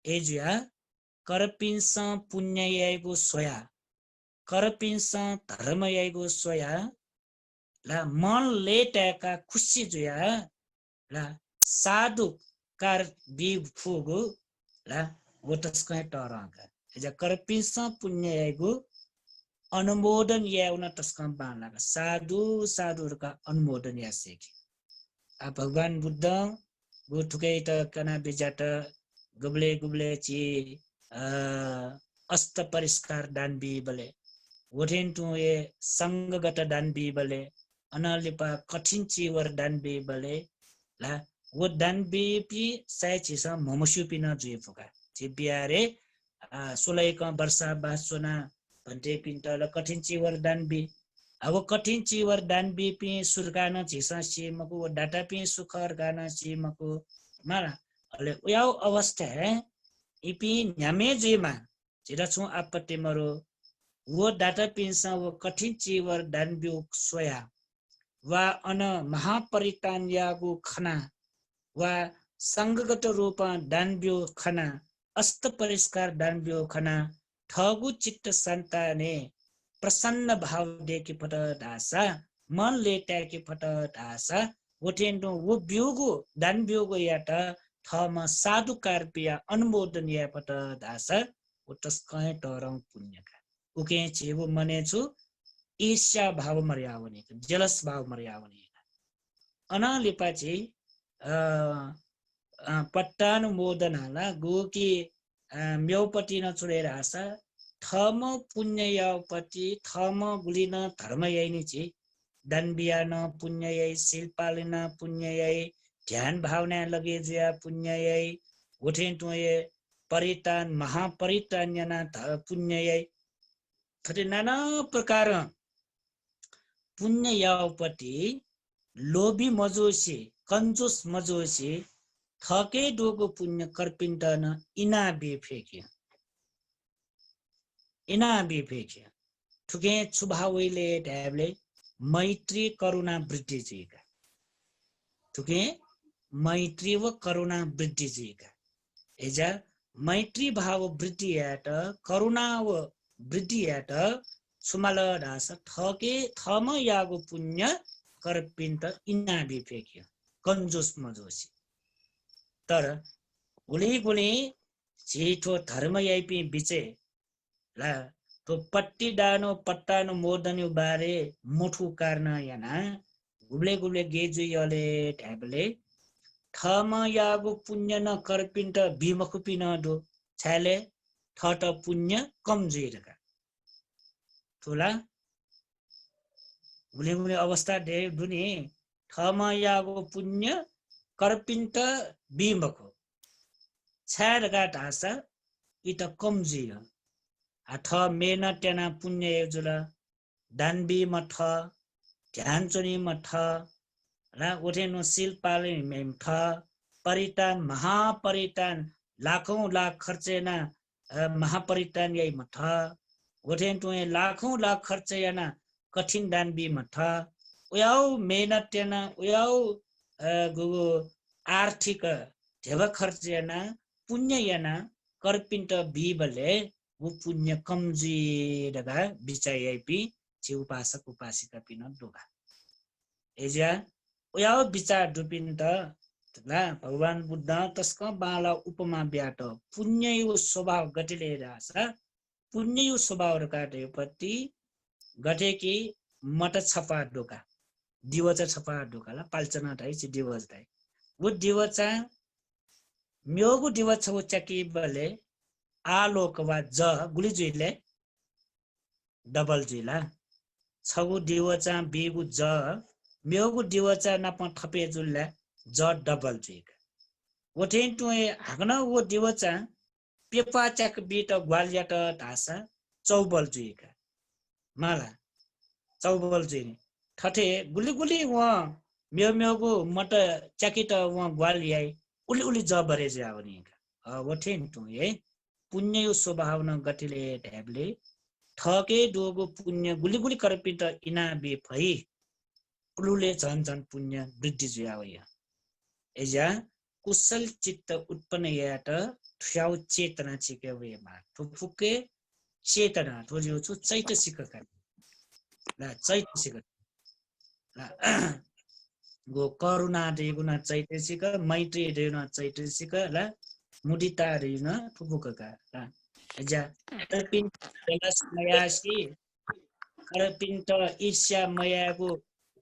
एजुया करपिन्स पुण्य याइगो सोया करपिन्स धर्म याइगो सोया ला मन लेटेका खुशी जुया ला साधु कार बी फुगु ला वोटस काय टरंका एजा करपिन्स पुण्य याइगो अनुमोदन या उन तस्कम बाला साधु साधुहरुका अनुमोदन या सेकी आ भगवान बुद्ध गो ठुकै त कना बिजाट गुबले गुबले ची अस्त परिष्कार दानबी बले वठेन टु ए संगगत दानबी बले अनलिपा कठिन चीवर दानबी बले ला वो दानबी पि साय छिसा ममसु पिन जुए फुका छि बियारे 16 वर्ष बासोना भन्टे पिन्टल कठिन चीवर दानबी अब कठिन चीवर दानबी पि सुरगाना छिसा सिमको डाटा पि सुखर गाना सिमको माला अले उयाउ अवस्था है इपि न्यामे जेमा छिरा छु आपत्ति मरो वो डाटा पिन्सा वो कठिन चीवर दानबी सोया वा अन महापरितान यागु खना वा संगगत रूप दानबी खना अस्त परिष्कार दानबी खना ठगु चित्त संताने प्रसन्न भाव देखि पट दासा मन लेटा कि पट दासा वठेन्डो वो बिउगु दान बिउगु यात थमा साधु कार्पिया अनुमोदन या पट दासा उतस कहे टरङ पुण्यका उके छेबु मने छु ईर्ष्या भाव मर्यावने जेलस भाव मर्यावने अनालिपाची पट्टानुमोदनाला गोकी म्यौपति न चुरेर आशा थम पुण्य यावपति थम गुलिन धर्म याइनि छि दानबिया न पुण्य याइ शिल्पालिन पुण्य याइ ध्यान भावना लगे जुया पुण्य याइ उठेन टुए परितान महापरितान याना पुण्य याइ थटे नाना प्रकार पुण्य यावपति लोभी मजोसी कंजूस मजोसी थके डोगो पुण्य कर्पिन्टन इना बेफेक्या इना बेफेक्या ठुके छुभावैले ढ्याबले मैत्री करुणा वृद्धि जिका ठुके मैत्री व करुणा वृद्धि जिका एजा मैत्री भाव वृद्धि यात करुणा व वृद्धि यात सुमाल दास थके थम यागो पुण्य कर्पिन्ट इना बेफेक्या कंजूस मजोसी तर गुली गुली छिटो धर्म याइपि बिचे ला तो पट्टी डानो पट्टानो मोदन्यो बारे मुठु कार्न याना गुब्ले गुब्ले गेजु यले ढ्याबले थम यागु पुण्य न कर्पिन्ट बिमखु पिन दो छाले थट पुण्य कम जुइरका ठुला गुले गुले अवस्था दे दुनी थम यागु पुण्य कर्पिन्ट बिमखु छारगा ढासा इत कम जुइर अथ मेहनत टेना पुण्य जुल दानबी मठ ध्यान चोनी मठ ला उठेन सिल पाले मेम थ परितान महापरितान लाखौं लाख खर्चेना महापरितान यही मथ उठेन तुए लाखौं लाख खर्चेना कठिन दान बी मथ उयाउ मेहनत तेना उयाउ गुगु आर्थिक धेव खर्चेना पुण्य याना करपिन्ट बीबले वो पुण्य कमजी दगा बिचाइ पी छि उपासक उपासिका पिन दोगा एजा उयाउ विचार दुपिन्ट ला भगवान बुद्ध तस्क बाला उपमा ब्याट पुण्य यो स्वभाव गटिले रासा पुण्य यो स्वभाव रकाटे पति गटे कि मट छपा डोका दिवचा छपा डोका ला पाल्चना टाइ छि दिवच टाइ वो दिवचा म्योगु दिवच छ चकी बले आलोक वा ज गुली जुइले डबल जुइला छगु दिवचा बिगु ज म्योगु दिवचा नप थपे जुल्ला ज डबल जुइक ओठेन टुए हगना वो दिवचा पेपा चक बीट ग्वालियाट ढासा चौबल जुइक माला चौबल जुइने ठठे गुली गुली व म्यो म्योगु मट चकिट व ग्वालियाई उली उली ज बरे जावनी ओठेन टुए पुण्य यो स्वभाव न गतिले ढ्याबले ठके डोगो पुण्य गुली गुली करपिट इना बे भई उलुले झन झन पुण्य वृद्धि जुयावया एजा कुशल चित्त उत्पन्न यात ठ्याउ चेतना छिके वेमा ठुफुके चेतना ठोजिउ छु चैतसिक का ला चैतसिक ला गो करुणा देगुना चैतसिक मैत्री देगुना चैतसिक ला मुदिता देगुना ठुफुकका ला एजा करपिन्ट मयासी करपिन्ट ईर्ष्या मयागु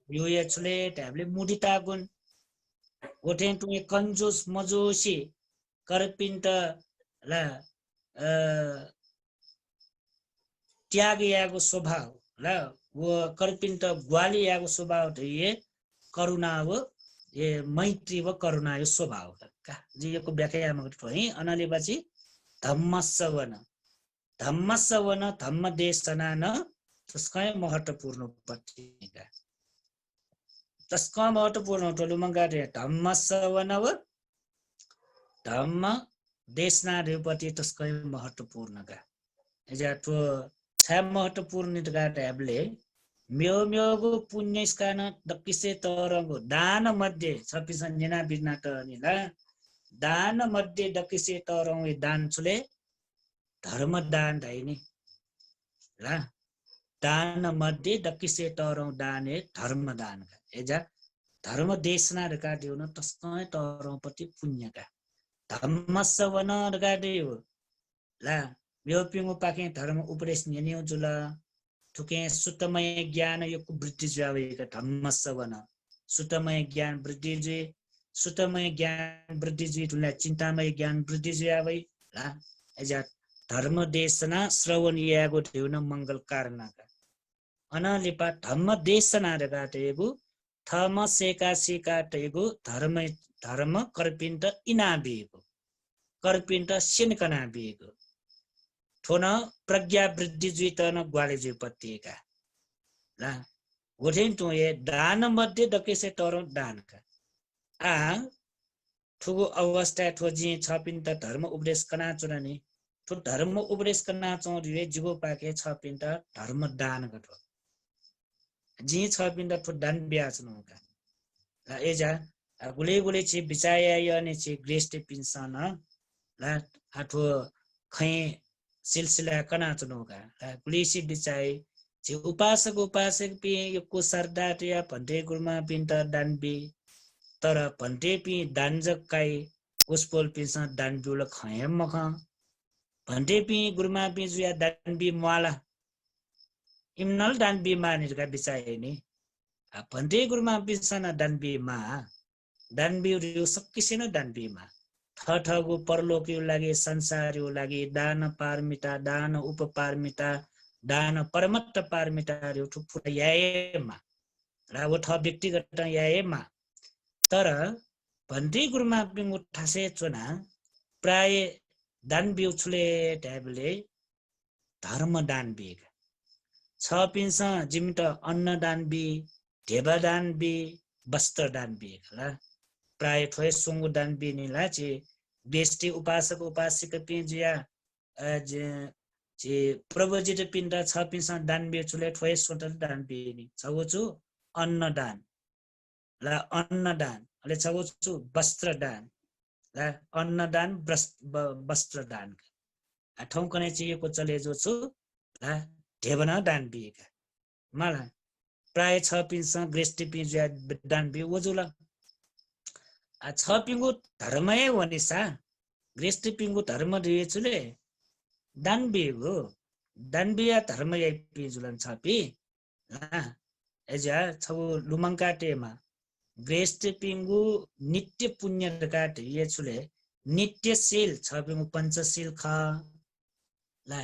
योया छले ढ्याबले मुदिता गुण ओठेन टुए कंजूस मजोसी करपिन्ट ला त्याग यागो स्वभाव ला वो करपिन्ट ग्वाली यागो स्वभाव ये करुणा वो ये मैत्री व करुणा यो स्वभाव का जी यो व्याख्या म गरि अनालेपछि धम्मसवन धम्म देशना न तस्कै महत्वपूर्ण पत्रिका तस्कै महत्वपूर्ण टोलु मंगारे धम्मसवन व धम्म देशना रेपति तस्कै महत्वपूर्ण का एजा तो छ महत्वपूर्ण का ढ्याबले म्यो म्योगु पुण्य स्कान दक्किसे तरंगु दान मध्ये छपिसन जना बिना त निला दान मध्ये दक्किसे तरंगु दान छुले धर्म दान धाइने ला दान मध्ये दक्किसे तरंगु दाने धर्म दान का एजा धर्म देशना रका दिउन तस्कै तरंगु पति पुण्य का धम्मसवन रका दिउ ला म्यो पिंगु पाके धर्म उपदेश न्यन्यौ जुला ठुके सुतमय ज्ञान यो वृद्धि जावेका धम्मसवन सुतमय ज्ञान वृद्धि जे सुतमय ज्ञान वृद्धि जे ठुला चिन्तामय ज्ञान वृद्धि जावे ला एजा धर्म देशना श्रवण यागो देउन मंगल कारणका अनालिपा धम्म देशना रगा तेगु थम सेका सेका तेगु धर्म करपिन्ट इना बेगु करपिन्ट सिनकना बेगु थोना प्रज्ञा वृद्धि जुइतन ग्वाले जुइ पत्तिका ला गोठेन तो ये दान मध्ये दकेसे तर दान का आ ठुगो अवस्था ठोजी छपिन त धर्म उपदेश कना चुनानी ठु धर्म उपदेश कना चौरिए जिगो पाके छपिन त धर्म दान गठो जी छपिन त ठु दान ब्याचनु का ला एजा गुले गुले छि बिचाया यने छि ग्रेस्ट पिन्सन ला आठो खै सिलसिला कना चुनौका पुलिसी बिचाई जे उपासक पि यो सरदार या भन्टे गुरुमा पिन्त दानबी तर भन्टे पि दानजकाई उसपोल पिस दानबुल खयम मख भन्टे पि गुरुमा पि जुया दानबी माला इमनल दानबी मानिरका बिचाइ नि भन्टे गुरुमा पिसन दानबी मा दानबी यो सकिसेन दानबी मा ठठगु परलोकियो लागि संसारियो लागि दान पारमिता दान उपपारमिता दान परमत्त पारमिता रे ठुफुटा याएमा र वो ठ व्यक्तिगत याएमा तर भन्दै गुरुमा पिङ उठासे चुना प्राय दान बिउछले ट्याबले धर्म दान बिग छ पिन्छ जिमिट अन्न दान बि देव दान बि वस्त्र दान बिएला प्राय ठोय सुंगु दान बिनिला चे बेस्टी उपासक उपासिक पिजिया जे प्रवजित पिण्ड छ पिसा दान बिचुले ठोय सोटल दान बिनि छगोचु अन्नदान ला अन्नदान ले छगोचु वस्त्र दान ला अन्नदान वस्त्र दान ठाउँ कने चाहिएको चले जो छु ला ढेबना दान बिएका मला प्राय छ पिसा ग्रेस्टी पिजिया दान बि वजुला छ पिंगु धर्मय वनिसा ग्रेस्टी पिंगु धर्म दिएचुले दान बिगो दान बिया धर्मय पिजुलन छपि ला एजा छौ लुमंकाटेमा ग्रेस्टी पिंगु नित्य पुण्य काट येचुले नित्यशील छ पिंगु पंचशील ख ला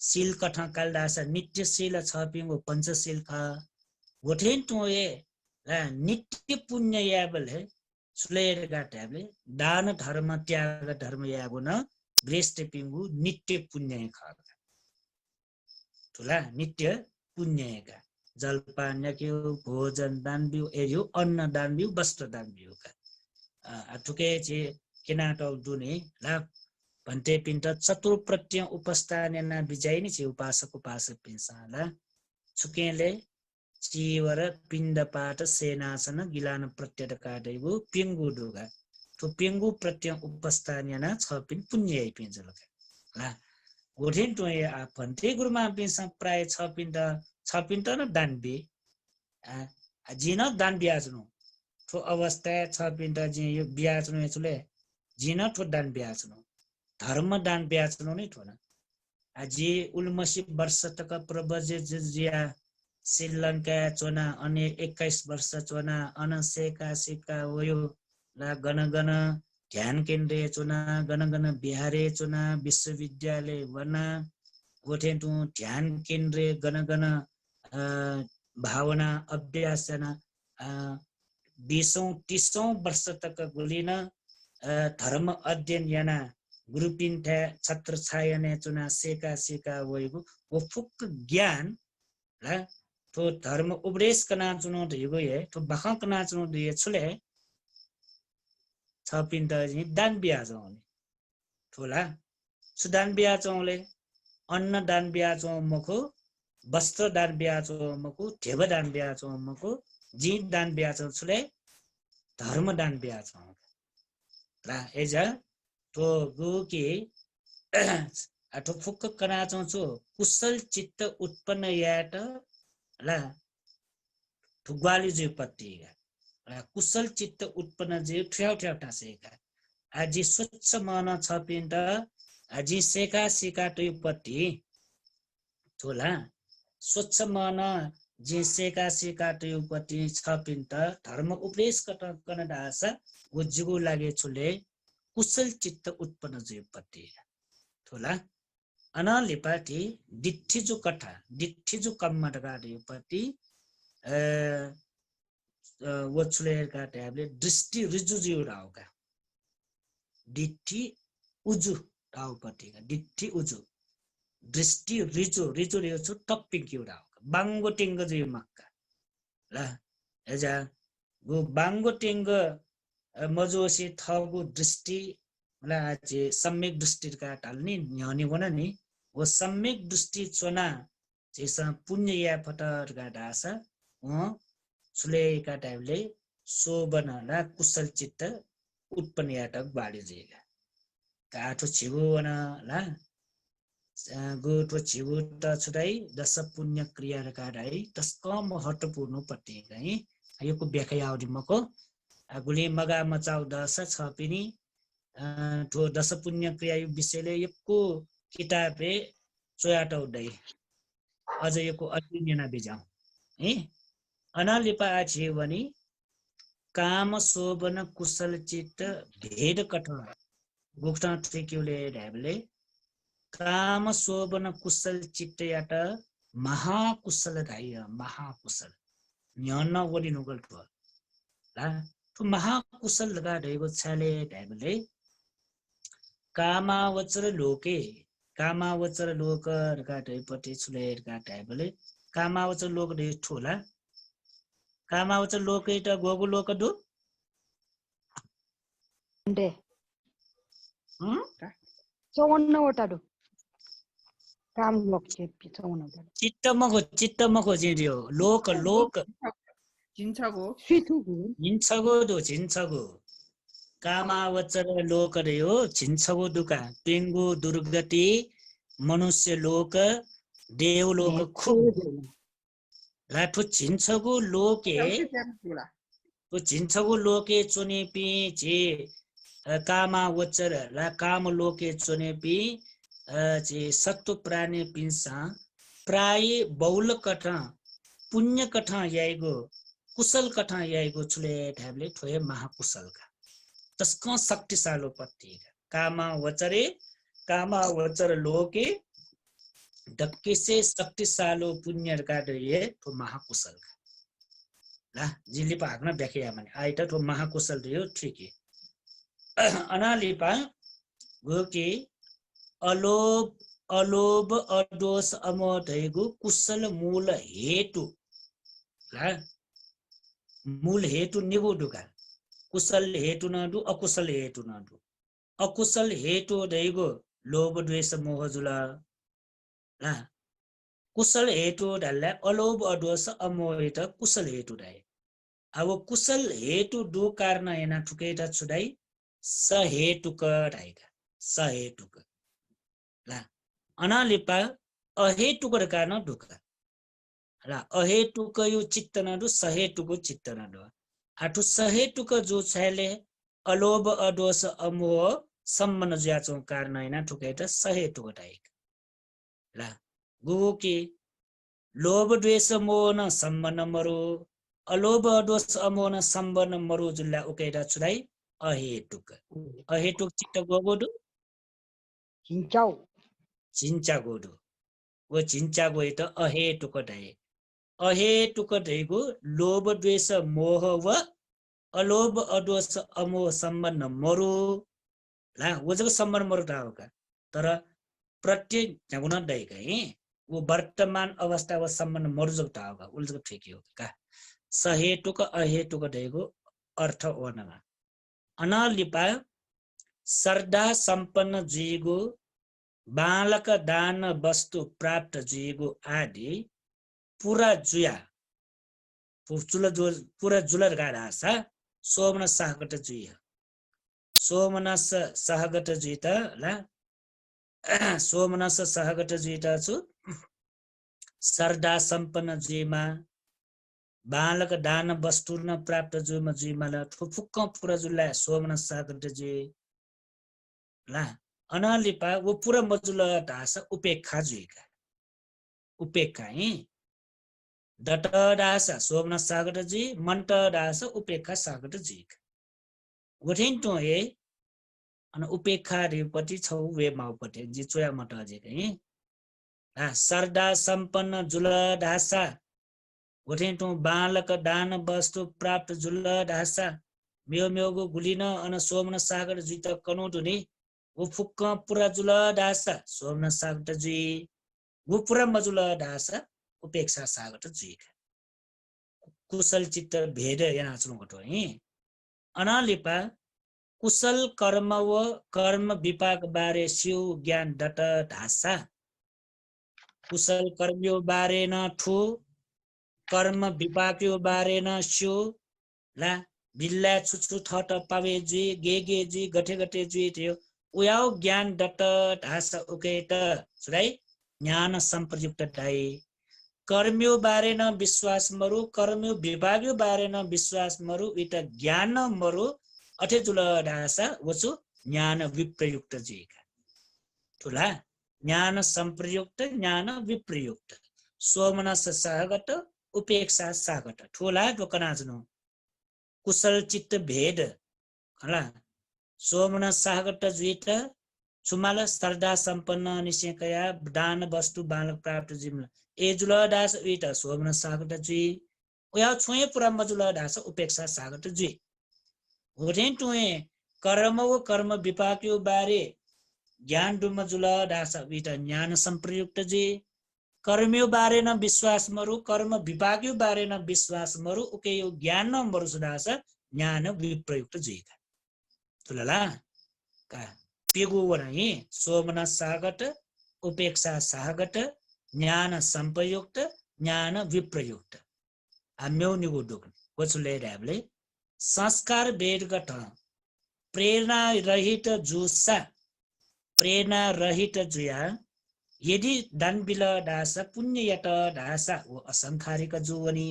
शील कथा कालदासा नित्यशील छ पिंगु पंचशील ख गोठेन टोए ला नित्य पुण्य याबल है सुलेर गाटेबले दान धर्म त्याग धर्म यागुन ग्रेस्ट पिंगु नित्य पुण्य खा ठुला नित्य पुण्य का जलपान के भोजन दान बिउ एयो अन्न दान बिउ वस्त्र दान बिउ का ठुके चे केनाटो दुने ला भन्ते पिन्ट चतुर प्रत्यय उपस्थानेना बिजाइनि चे उपासक उपासक पिन्साला छुकेले चीवर पिण्डपात सेनासन गिलान प्रत्यय कादैगु पिंगु दुगा तो पिंगु प्रत्यय उपस्थानेना छ पिन पुण्य पिन्जलका ला गोठिन टोय आ भन्ते गुरुमा पिन्सा प्राय छ पिन्ट न दान बि जिन दान बियाजनु ठो अवस्था छ पिन्ट जि यो बियाजनु एचुले जिन ठो दान बियाजनु धर्म दान बियाजनु नै ठोना अजी उल्मसी वर्ष तक प्रबजे जिया श्रीलंका चोना अन्य 21 वर्ष चोना अनसेका सिका होयो ला गण ध्यान केन्द्रीय चुना गण बिहारे चुना विश्वविद्यालय वना गोठेटु ध्यान केन्द्रीय गण भावना अभ्यासना 20-30 वर्ष तक गुलिन धर्म अध्ययन याना गुरुपिन छत्र छायने चुना सेका वयगु वो फुक ज्ञान ला तो धर्म उपदेश कना चुनो दिगो ये तो बखा कना चुनो दिए छुले छ पिन्ट जि दान बियाजौले ठोला सुदान बियाजौले अन्न दान बियाजौ मको वस्त्र दान बियाजौ मको ढेब दान बियाजौ मको जि दान बियाजौ छुले धर्म दान बियाजौ ला एजा तो गु के अठो फुक्क कना छु कुशल चित्त उत्पन्न याट ला ठुग्वाली जुपत्ति कुशल चित्त उत्पन्न जे ठ्याउ टासेका आजि स्वच्छ मन छ पिन्ट आजि सेका सिका टुपत्ति ठोला स्वच्छ मन जे सेका सिका टुपत्ति छ पिन्ट धर्म उपदेश कन दासा उज्जुगु लागे छुले कुशल चित्त उत्पन्न जुपत्ति ठोला अनालिपाटी दिठिजु कथा दिठिजु कम्मटका युपत्ति वचुलेर का ट्याबले दृष्टि रिजु जिउ राउका दिठी उजु राउपट्टि का दिठी उजु दृष्टि रिजु रियो छु टप्पि किउ राउका बांगो टेंग जिउ मक्का ला एजा गु बांगो टेंग मजोसी थगु दृष्टि ला जे सम्यक दृष्टि का टाल्नी न्यानी वना नि वो सम्यक दृष्टि चोना जेसा पुण्य या फटर का दासा सुलेका टाइमले शोभनला कुशल चित्त उत्पन्न याटक बाडी जेगा काठो छिगुवना ला गोठो छिगु त छुटाई दश पुण्य क्रिया काडाई तस्कम महत्वपूर्ण पट्टि गई योको व्याख्या आउदी मको गुली मगा मचाउ दश छ पिनी ठो दश पुण्य क्रिया यो विषयले योको किताबे चोयाटा उडै अझ योको अध्ययन बिजाउ है अनालिपा आछि वनी काम शोभन कुशल चित्त भेद कठोर गुक्ता ट्रिक्युले ढाबले काम शोभन कुशल चित्त याट महाकुशल धाय महाकुशल न्यान वडी नुगल ठो ला तो महाकुशल लगा ढेगो छाले ढाबले कामावचर लोक ढापटि छुलेर का ढाबले कामावचर लोक ढे ठोला कामावचर लोकेट गोगु लोक दु डे 54वटा दु काम लोक के 54वटा चित्तमको जिरियो लोक झिन्छगो कामावचर लोक रे हो झिन्छगो दुका पेंगु दुर्गति मनुष्य लोक देवलोक खुब लाठो झिन्छगो लोके तो झिन्छगो लोके चुनेपी जे कामावचर ला काम लोके चुनेपी जे सत्व प्राणी पिंसा प्राय बहुल कथा पुण्य कथा याइगो कुशल कथा याइगो छुले ढाबले ठोए महाकुशल का तस्को शक्तिशालो पत्ती कामावचर लोके धक्के से शक्तिशालो पुण्य का ये ठो महाकुशल का ला जिल्ली पाक्न व्याख्या माने आइटा ठो महाकुशल रियो ठीक है अनालिपा गोके अलोभ अदोष अमोधैगु कुशल मूल हेतु ला मूल हेतु निगु दुका कुशल हेतु नदु अकुशल हेतु नदु अकुशल हेतु दैगु लोभ द्वेष मोह जुला ला कुशल हेतु डल्ला अलोभ अदोष अमोहित कुशल हेतु दाइ अब कुशल हेतु दु कारण एना ठुकेटा छुडाइ सहेतुक डाइका सहेतुक ला अनालिपा अहेतुक कारण ढुका ला अहेतुक यो चित्त नदु सहेतुक चित्त नदु आठु सहेतुक जो छैले अलोभ अदोष अमोह सम्मन ज्याचो कारण एना ठुकेटा सहेतुक डाइक ला गुकी लोभ द्वेष मोह न सम्मन मरु अलोभ अदोष अमोह न सम्मन मरु जुल्ला उकेटा छुडाइ अहेतुक चित्त गोगोदु चिन्चा गोदु वो चिन्चा गो त अहेतुक डाइ अहेतुक दैगु लोभ द्वेष मोह व अलोभ अदोष अमोह सम्बन्ध मरु ला वजको सम्बन्ध मरु टाका तर प्रत्येक जगुन दैका वो वर्तमान अवस्था व सम्बन्ध मरु जग टाका उल्जको ठीक हो का सहेतुक अहेतुक दैगु अर्थ वनमा अनालिपा श्रद्धा सम्पन्न जीगु बालक दान वस्तु प्राप्त जीगु आदि पूरा जुया पूरा जुलर गाडासा सोमन सहगत जुय सोमनस सहगत जुइता ला सोमनस सहगत जुइता छु श्रद्धा सम्पन्न जुइमा बालक दान वस्तु न प्राप्त जुइमा जुइमाला ठुफुक्क पूरा जुल्ला सोमन सहगत जुइ ला अनालिपा वो पूरा मजुल दास उपेक्षा जुइका उपेक्षा दट दास सोमन सागत जी मंट दास उपेक्षा सागत जी वठिन तो ए अन उपेक्षा रेपति छौ वे माउपटे जी चोया मट जे कहीं श्रद्धा सम्पन्न जुल दासा वठिन तो बालक दान वस्तु प्राप्त जुल दासा मेयो मेयोगो गुलिन अन सोमन सागर जी त कनोटु नि वो फुक्क पूरा जुल दासा सोमन सागत जी वो पूरा मजुल दासा उपेक्षा सागत जी कुशल चित्त भेद यहाँ चुनगटो अनालिपा कुशल कर्म व कर्म विपाक बारे सिउ ज्ञान डट ढासा कुशल कर्मयो बारे न ठु कर्म विपाकयो बारे न सिउ ला बिल्ला छुछु ठट पावे जी गे जी गठे गठे जी थियो उयाउ ज्ञान डट ढासा उकेट सुराई ज्ञान संप्रयुक्त डाइ कर्मयो बारे न विश्वास मरु कर्मयो विभागयो बारे न विश्वास मरु इटा ज्ञान मरु अठे जुल ढासा वचु ज्ञान विप्रयुक्त जीका ठुला ज्ञान संप्रयुक्त ज्ञान विप्रयुक्त सोमनस सहगत उपेक्षा सागत ठुला दोकनाजनो कुशल चित्त भेद हला सोमनस सहगत जीत सुमाल श्रद्धा सम्पन्न निश्चयकया दान वस्तु बालक प्राप्त जिम्ला ए जुल दास उइटा सोमन सागत जी उया छोए पुरा मजुल दास उपेक्षा सागत जी होरेन टुए कर्म व कर्म विपाकयो बारे ज्ञान डुम जुल दास उइटा ज्ञान संप्रयुक्त जी कर्म्यो बारे न विश्वास मरु कर्म विपाक्यो बारे न विश्वास मरु उके यो ज्ञान न मरु सुदास ज्ञान विप्रयुक्त जुइका तुलला का पेगु वनाई सोमन सागत उपेक्षा सागत ज्ञान संपयुक्त ज्ञान विप्रयुक्त आम्यौ निगुडुक वचुले र्याबले संस्कार बेडगट प्रेरणा रहित जुसा प्रेरणा रहित जुया यदि दान बिल दास पुण्य यत दास वो असंखारिक जुवनी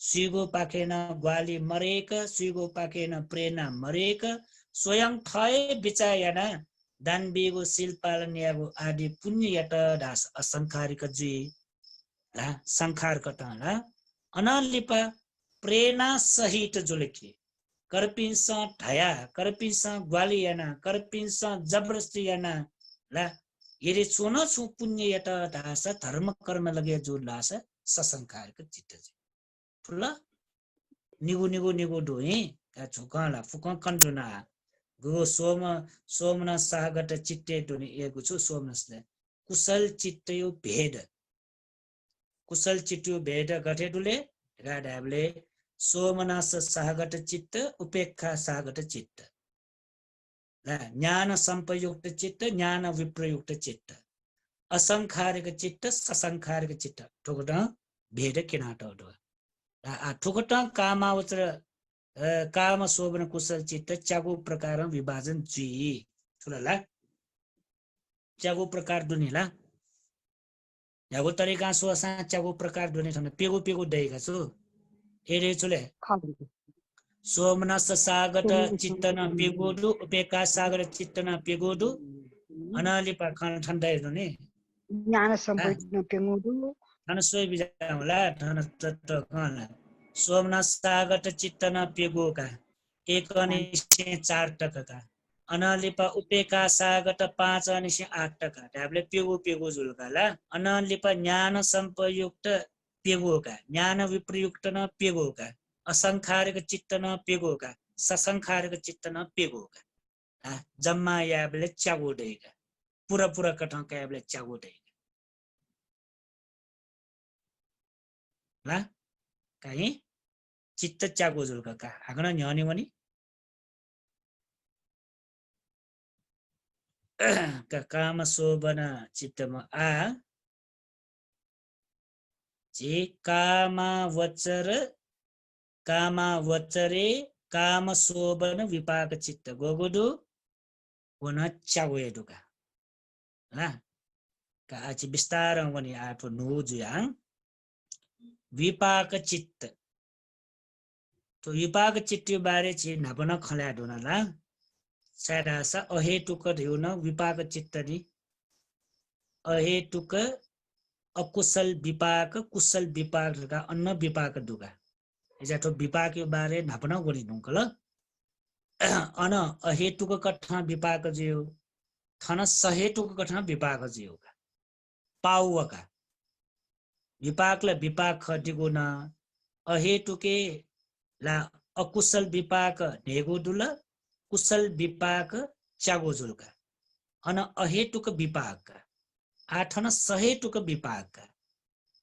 सुगो पाकेन ग्वाली मरेक सुगो पाकेन प्रेरणा मरेक स्वयं थय बिचायना दान बिगो सिल पालन यागो आदि पुण्य यत दास असंखारिक जुई ला संखार कटला अनलिपा प्रेरणा सहित जुलकी करपिंस ढया करपिंस ग्वाली याना करपिंस जबरदस्ती याना ला यदि चुन छु पुण्य यत दास धर्म कर्म लगे जो लास ससंखारिक चित्त ठुला निगु निगु निगु डोइ का झुकाला फुक कन्जुना गो सोमन सागत चित्ते डोनि एगु छु सोमनसले कुशल चित्तयो भेद गठे डुले राडाबले सोमनस सागत चित्त उपेक्षा सागत चित्त ज्ञान संपयुक्त चित्त ज्ञान विप्रयुक्त चित्त असंखारिक चित्त ससंखारिक चित्त ठोकट भेद किनाट ठोकट कामावचर काम शोभन कुशल चित्त चागु प्रकार विभाजन जी ठुला चागु प्रकार दुनिला यागु तरिका सोसा चागु प्रकार दुनि छन पेगु पेगु दैगा छु एरे चुले सोमनस सागत चित्तन पेगोडु उपेक्षा सागर चित्तन पेगोडु अनालिपा खान ठण्डाइ दुनि ज्ञान सम्पयुक्त पेगोडु ठन सोइ बिजाला ठन तत्त खान सोमनस सागत चित्तन पेगोका 1/4 टका अनालिपा उपेक्षा सागत 5/8 टका ढाबले पेगो पेगो जुलकाला अनालिपा ज्ञान सम्पयुक्त पेगोका ज्ञान विप्रयुक्त न पेगोका असंखारिक चित्त न पेगोका ससंखारिक चित्त न पेगोका जम्मा याबले चागो देगा पूरा पूरा कठा का याबले चागो देगा ला कहीं चित्त चागो जुलका का आगना न्यानी वनी का काम शोभन चित्तमा आ जे कामा वचरे काम शोभन विपाक चित्त गोगुडु वन चागोएडुका ला का आछि विस्तार वनी आठो नु जुयाङ विपाक चित्त तो विपाक चित्त बारे छि नपन खल्या डोनाला साडासा अहेतुक ढेउन विपाक चित्त नि अहेतुक अकुशल विपाक कुशल विपाक का अन्न विपाक दुगा एजातो विपाक यो बारे नापन गरि नुकल अन अहेतुक कठा विपाक जियो थन सहेतुक कठा विपाक जियो पाउका विपाकले विपाक खटिगुन अहेतुके ला अकुशल विपाक ढेगु दुल कुशल विपाक चागो जुलका अन अहेतुक विपाक आठन सहेतुक विपाक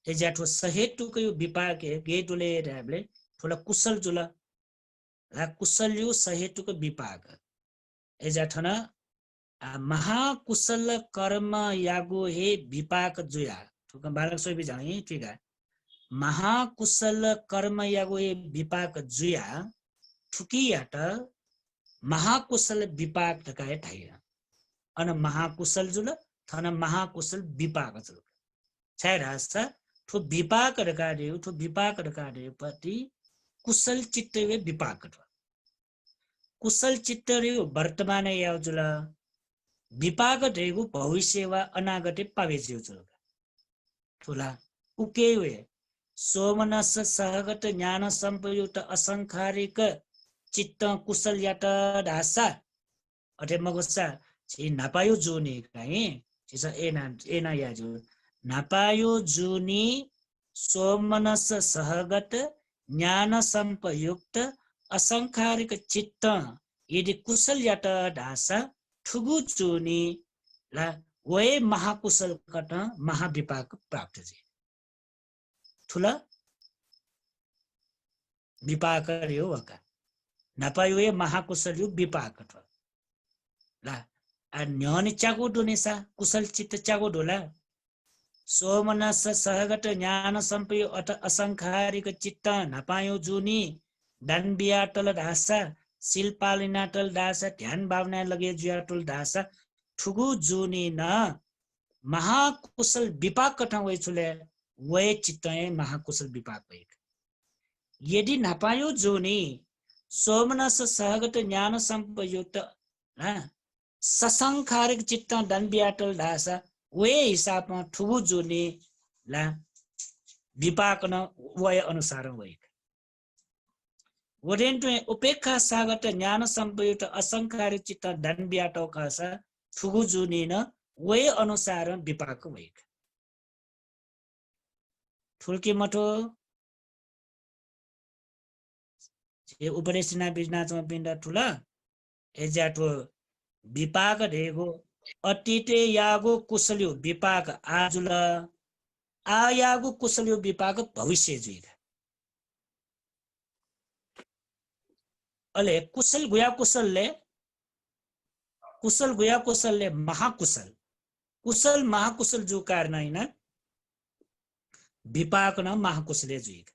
एजाठो सहेतुक यो विपाक गेडुले राबले थोड़ा कुशल जुल ला कुशल यो सहेतुक विपाक एजाठन महाकुशल कर्म यागो हे विपाक जुया ठुक बालक सोइ बिजाइ ठीक है महाकुशल कर्म यागो हे विपाक जुया ठुकियाट महाकुशल विपाक ठकाए ठाइया अन महाकुशल जुल थन महाकुशल विपाक जुल छाइरासा ठो विपाक रकाडे ठो विपाक रकाडे पति कुशल चित्त वे विपाक कुशल चित्त रे वर्तमान याउ जुल विपाक ढेगु भविष्य वा अनागते पावे जिउ जुल ठुला उके वे सोमनस सहगत ज्ञान संपयुक्त असंखारिक चित्त कुशल यात दासा अटे मगसा छि नापायो जुनी काई छिसा एना याजु नापायो जुनी सोमनस सहगत ज्ञान संपयुक्त असंखारिक चित्त यदि कुशल यात दासा ठुगु जुनी ला वे महाकुशल कट महाविपाक प्राप्त जी ठुला विपाक रे हो का नपायो वे महाकुशल यु विपाक थ ला आ न्यानि चागो डोनेसा कुशल चित्त चागो डोला सोमनस सहगत ज्ञान संपयो अथ असंखारिक चित्त नपायो जुनी दंबियाटल दासा शिल्पालिनाटल दासा ध्यान भावना लगे जुयाटल दासा ठुगु जुनी न महाकुशल विपाक कठा वै छुले वै चित्तय महाकुशल विपाक वै यदि नपायो जुनी सोमनस सहगत ज्ञान संपयुक्त ससंखारिक चित्त दंबियाटल दासा वे हिसाबमा ठुगु जुनी ला विपाक न वय अनुसार वै वरेन्टु उपेक्षा सागत ज्ञान संपयुक्त असंखारिक चित्त दंबियाटल खासा ठुगु जुनी न वय अनुसार विपाक वै ठुल्की मठो ये उपदेशना बिजनाचमा पिण्ड ठुला एजाटो विपाक ढेगो अतीते यागो कुशल्यो विपाक आजुल आयागो कुशल्यो विपाक भविष्य जुइगा अले कुशल गुया कुशलले महाकुशल कुशल महाकुशल जो कारण हैन विपाक न महाकुशले जुइगा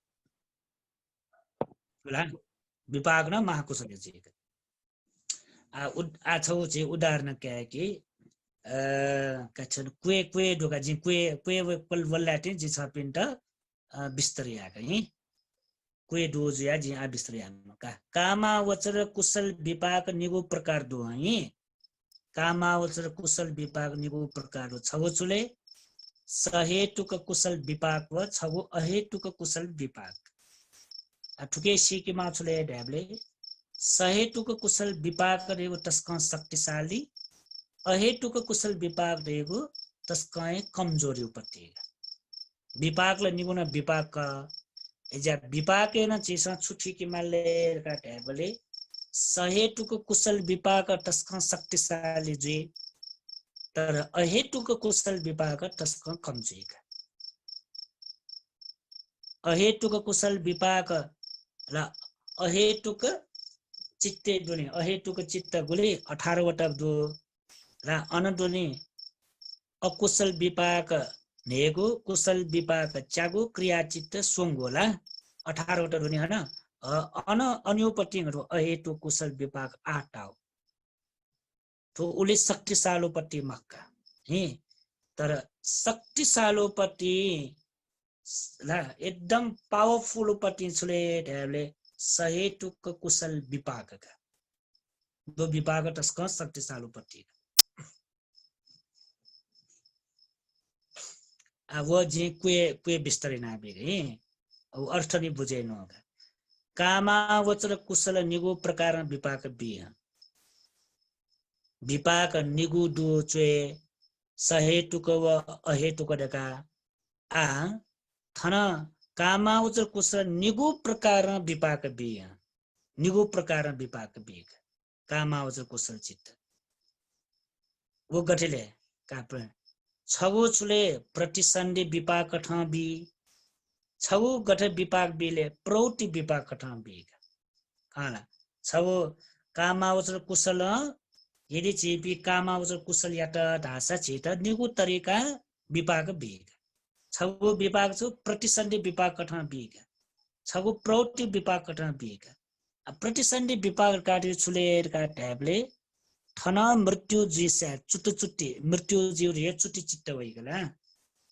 होला विपाक न महाकुशले जुइगा आ छौ चाहिँ उदाहरण क्या है कि कछन क्वे ढोका जी क्वे पल वल्लाटे जी छ पिन्ट बिस्तरी आका है क्वे दो जुया जी आ बिस्तरी आमा का कामा वचर कुशल विपाक निगो प्रकार दो है कामा वचर कुशल विपाक निगो प्रकार दो छगो चुले सहेतुक कुशल विपाक व छगो अहेतुक कुशल विपाक ठुके सिके मा छुले ढ्याबले सहेतुक कुशल विपाक रहेको तस्का शक्तिशाली अहेतुक कुशल विपाक रहेको तस्का कमजोरी उपत्यका विपाकलाई निगुण विपाक एजा विपाक न चीसा छुठी कि माले का टेबले सहेतुक कुशल विपाक तस्का शक्तिशाली जे तर अहेतुक कुशल विपाक तस्का कमजोरी अहेतुक कुशल विपाक र अहेतुक चित्ते डोने अहेतुक चित्त गुले 18 वटा दो र अनडोने अकुशल विपाक नेगो कुशल विपाक चागो क्रिया चित्त सोंगोला 18 वटा डोने हैन अन अन्योपट्टिहरु अहेतुक कुशल विपाक 8 आओ तो उले शक्तिशालोपट्टि मक्का हे तर शक्तिशालोपट्टि ला एकदम पावरफुल पट्टि छुले ढ्याले सहेतुक कुशल विपाक का दो विपाक तस्क शक्तिशालोपट्टि अब जे क्वे बिस्तरै नाबेगे अब अर्थ नि बुझे न कामा वचर कुशल निगु प्रकार विपाक बिह विपाक निगु दु चे सहेतुक व अहेतुक डका आ थन कामा वचर कुशल निगु प्रकार विपाक बिह निगु प्रकार विपाक बिह कामा वचर कुशल चित्त वो गठले काप छगु छुले प्रतिसन्धि विपाक ठ बि छगु गठ विपाक बिले प्रौति विपाक ठ बि काला छगु कामावचर कुशल यदि चेपी कामावचर कुशल यात धासा चेत निगु तरिका विपाक बि छगु विपाक छु प्रतिसन्धि विपाक ठ बि छगु प्रौति विपाक ठ बि प्रतिसन्धि विपाक काट्यो छुलेर का ट्याबले थन मृत्यु जिसा चुट्टी मृत्यु जीव रे चुट्टी चित्त भइगला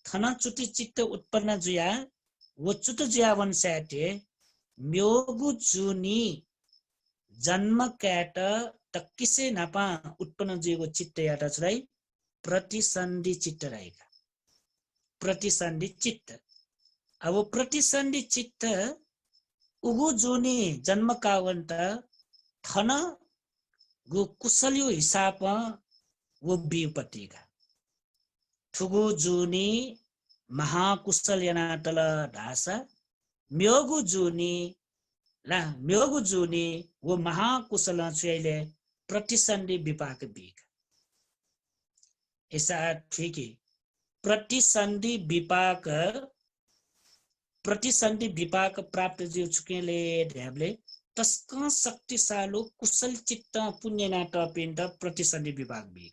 थन चुट्टी चित्त उत्पन्न जुया वो चुट जुया वंशाटे म्योगु जुनी जन्म काट तक्किसे नापा उत्पन्न जुएको चित्त याटा छलाई प्रतिसन्धि चित्त रहेका प्रतिसन्धि चित्त अब प्रतिसन्धि चित्त उगु जुनी जन्म कावन्त थन गो कुशल्यो हिसाब वो बिपतिका ठुगु जुनी महाकुशल यनातल ढासा म्योगु जुनी वो महाकुशल छुइले प्रतिसन्धि विपाक बिक ऐसा ठीक है प्रतिसंधि विपाक प्राप्त जो चुकेले ढ्याबले तस्का शक्तिशालो कुशल चित्त पुण्य नाट पिण्ड प्रतिसंधि विपाक भी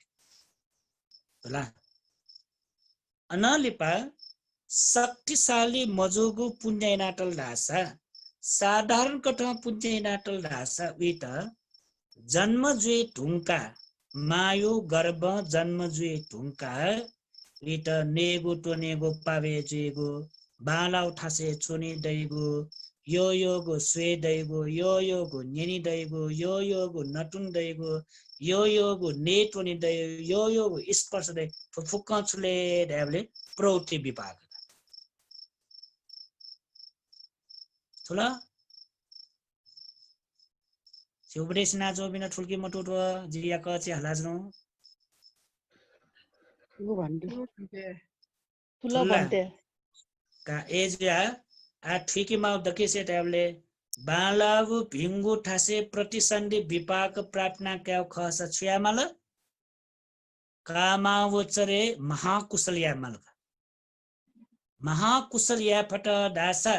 होला अनालिपा शक्तिशाली मजोगु पुण्य नाटल ढासा साधारण कथा पुण्य नाटल ढासा वित जन्म जुए ढुंका मायो गर्भ जन्म जुए ढुंका वित नेगो तो नेगो पावे जुएगो बाला उठासे चुनी दैगो यो गो स्वे दैगो यो गो नेनी दैगो यो गो नटुन दैगो यो गो नेटोनी दैगो यो गो स्पर्श दै फुक्क छुले ढ्याबले प्रवृत्ति विपाक थुला उपदेश नाचो बिना ठुल्की मटुट जिया कचे हलाज्नु वो भन्दै ठुला भन्थे का एज या आ ठिकी माउ दकेसे टेबले बालागु भिंगु ठासे प्रतिसंधि विपाक प्रार्थना क्या खस छ्यामल कामावचरे महाकुशल या फट दासा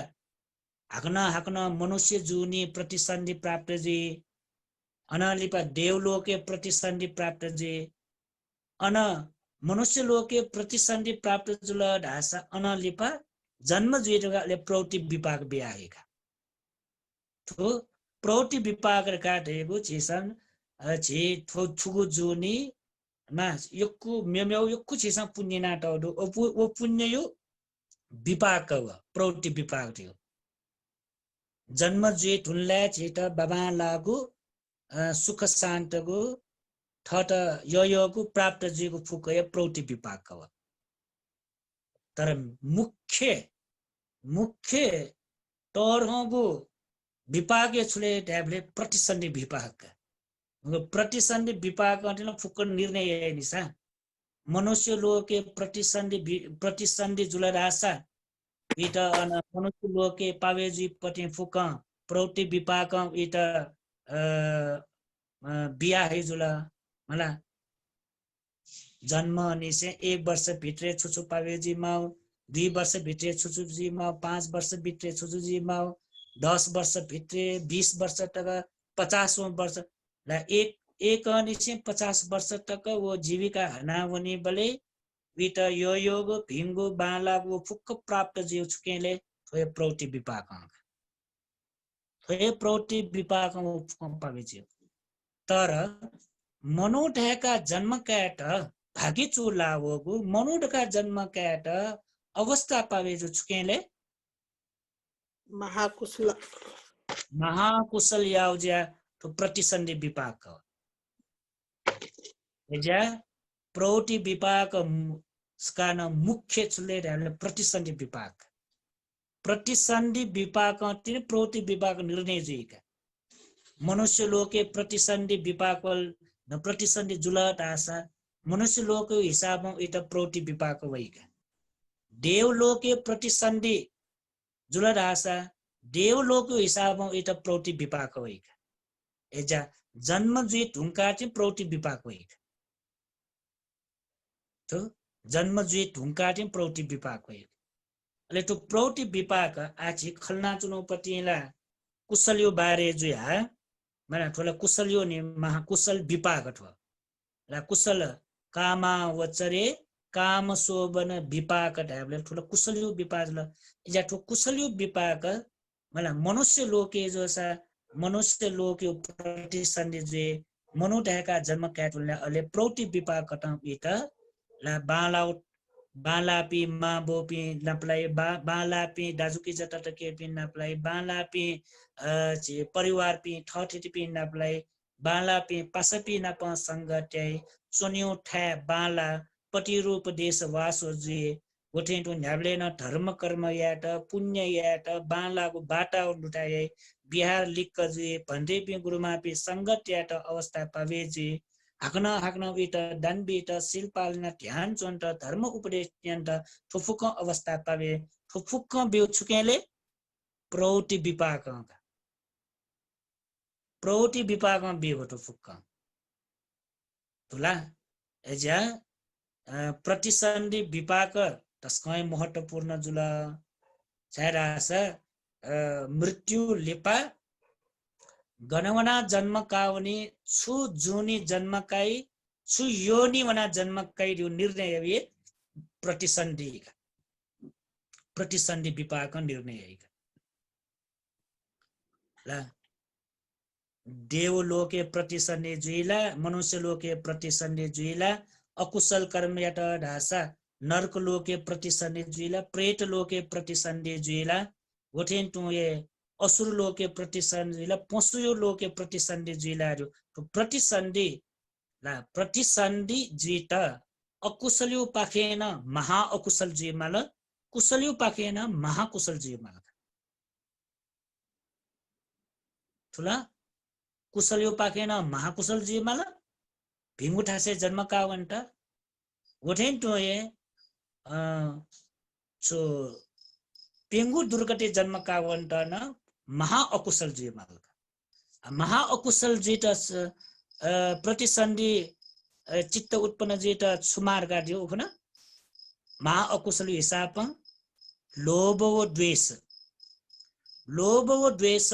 हाकन मनुष्य जुनी प्रतिसंधि प्राप्त जी अनलिपा देवलोके प्रतिसंधि प्राप्त जे अन मनुष्य लोके प्रतिसंधि प्राप्त जुल ढासा अनलिपा जन्म जुएले प्रवृत्ति विपाक बिआएका थो प्रवृत्ति विपाक काटेको छिसन छि थो छुगु जुनी मा यक्कु मेमेउ यक्कु छिसन पुण्य नाटो ओ पुण्य यो विपाक व प्रवृत्ति विपाक थियो जन्म जुए ठुल्ला छिट बाबा लागु सुख शान्तको ठट योगु प्राप्त जीको फुकय प्रवृत्ति विपाक हो तर मुख्य तोरहगु विपाक छुले ट्याबले प्रतिसंधि विपाक प्रतिसंधि विपाक अंतिम फुक निर्णय निसा मनुष्य लोके प्रतिसंधि जुलरासा इट अन मनुष्य लोके पावेजी पति फुक प्रवृत्ति विपाक इट बिहा है जुला मला जन्म निसे 1 वर्ष भित्रे छुछु पावेजी माउ 2 वर्ष भित्रे छुछु जी माउ 5 वर्ष भित्रे छुछु जी माउ 10 वर्ष भित्रे 20 वर्ष तक 50 वर्ष ला एक निसे 50 वर्ष तक वो जीविका हनावनी बले वित योग भिंगु बाला वो फुक्क प्राप्त जीव छुकेले थोय प्रवृत्ति विपाक थोय प्रवृत्ति विपाक पावेजी तर मनुढका जन्म क्याट भागी चुलावगु मनुढका जन्म क्याट अवस्था पावे जो छुकेले महाकुशल याउज्या तो प्रतिसंधि विपाक एजा प्रवृत्ति विपाक स्कान मुख्य छुले रहले प्रतिसंधि विपाक तिन प्रवृत्ति विपाक निर्णय जुइका मनुष्य लोके प्रतिसंधि विपाक न प्रतिसंधि जुलट आशा मनुष्य लोक हिसाबमा इट प्रवृत्ति विपाक वैका देवलोके प्रतिसंधि जुलट आशा देवलोक हिसाबमा इट प्रवृत्ति विपाक वैका एजा जन्म जुइ ढुंका चाहिँ प्रवृत्ति विपाक वैका तो जन्म जुइ ढुंका चाहिँ प्रवृत्ति विपाक वैका अले तो प्रवृत्ति विपाक आछि खलना चुनौपतिला कुशल्यो बारे जुइ हा माने ठोला कुशल्यो नि महाकुशल विपाक ठो ला कुशल कामा वचरे काम शोभन विपाक ढाबले ठोला कुशल्यो विपाक ल या ठो कुशल्यो विपाक माने मनुष्य लोके जोसा मनुष्य लोके प्रतिसंधि जे मनुढका जन्म क्याटुलले अले प्रवृत्ति विपाक कटा इट ला बालापी मा बोपी नपलाई बालापी दाजुकी जता के पिन नपलाई बालापी परिवार पी ठठी पी नपलाई बालापी पासपी नप संगठ्य चोन्यु ठा बाला पति रूप देश वासो जे गोठेटु न्याब्ले न धर्म कर्म याट पुण्य याट बालाको बाटा लुटाए बिहार लिक्क जे भन्दै पी गुरुमा पी संगत याट अवस्था पावे जे हाक्न विट दण्डित शिल्पालन ध्यान चन्त धर्म उपदेश त्यन्त ठुफुक अवस्था पावे ठुफुक बिउ छुकेले प्रवृत्ति विपाक बिउ ठुफुक तुला एजा प्रतिसन्धि विपाक तस्कै महत्त्वपूर्ण जुल छाइरास मृत्यु लिपा गणवना जन्मकावनी छु जुनी जन्मकाई छु योनि वना जन्मकाई यो निर्णय ये प्रतिसन्धि विपाक निर्णय ला देवलोके प्रतिसन्धि जुइला मनुष्य लोके प्रतिसन्धि जुइला अकुशल कर्म यात ढासा नर्क लोके प्रतिसन्धि जुइला प्रेत लोके प्रतिसन्धि जुइला गोठेन तुए असुर लोके प्रतिसन्धि जुइला पशु लोके प्रतिसन्धि जुइला प्रतिसन्धि ला प्रतिसन्धि जुइत अकुशल्यु पाखेन महा अकुशल जुइमाल कुशल्यु पाखेन महाकुशल जुइमाल ठुला कुशल्यु पाखेन महाकुशल जुइमाल भिंगुठासे जन्म कावन्ट गोठेन तुए सो पेंगु दुर्गते जन्म कावन्ट न महा अकुशल जुइमाल महा अकुशल जुइट प्रतिसन्धि चित्त उत्पन्न जुइट सुमार गाड्यो हुन महा अकुशल हिसाब लोभ व द्वेष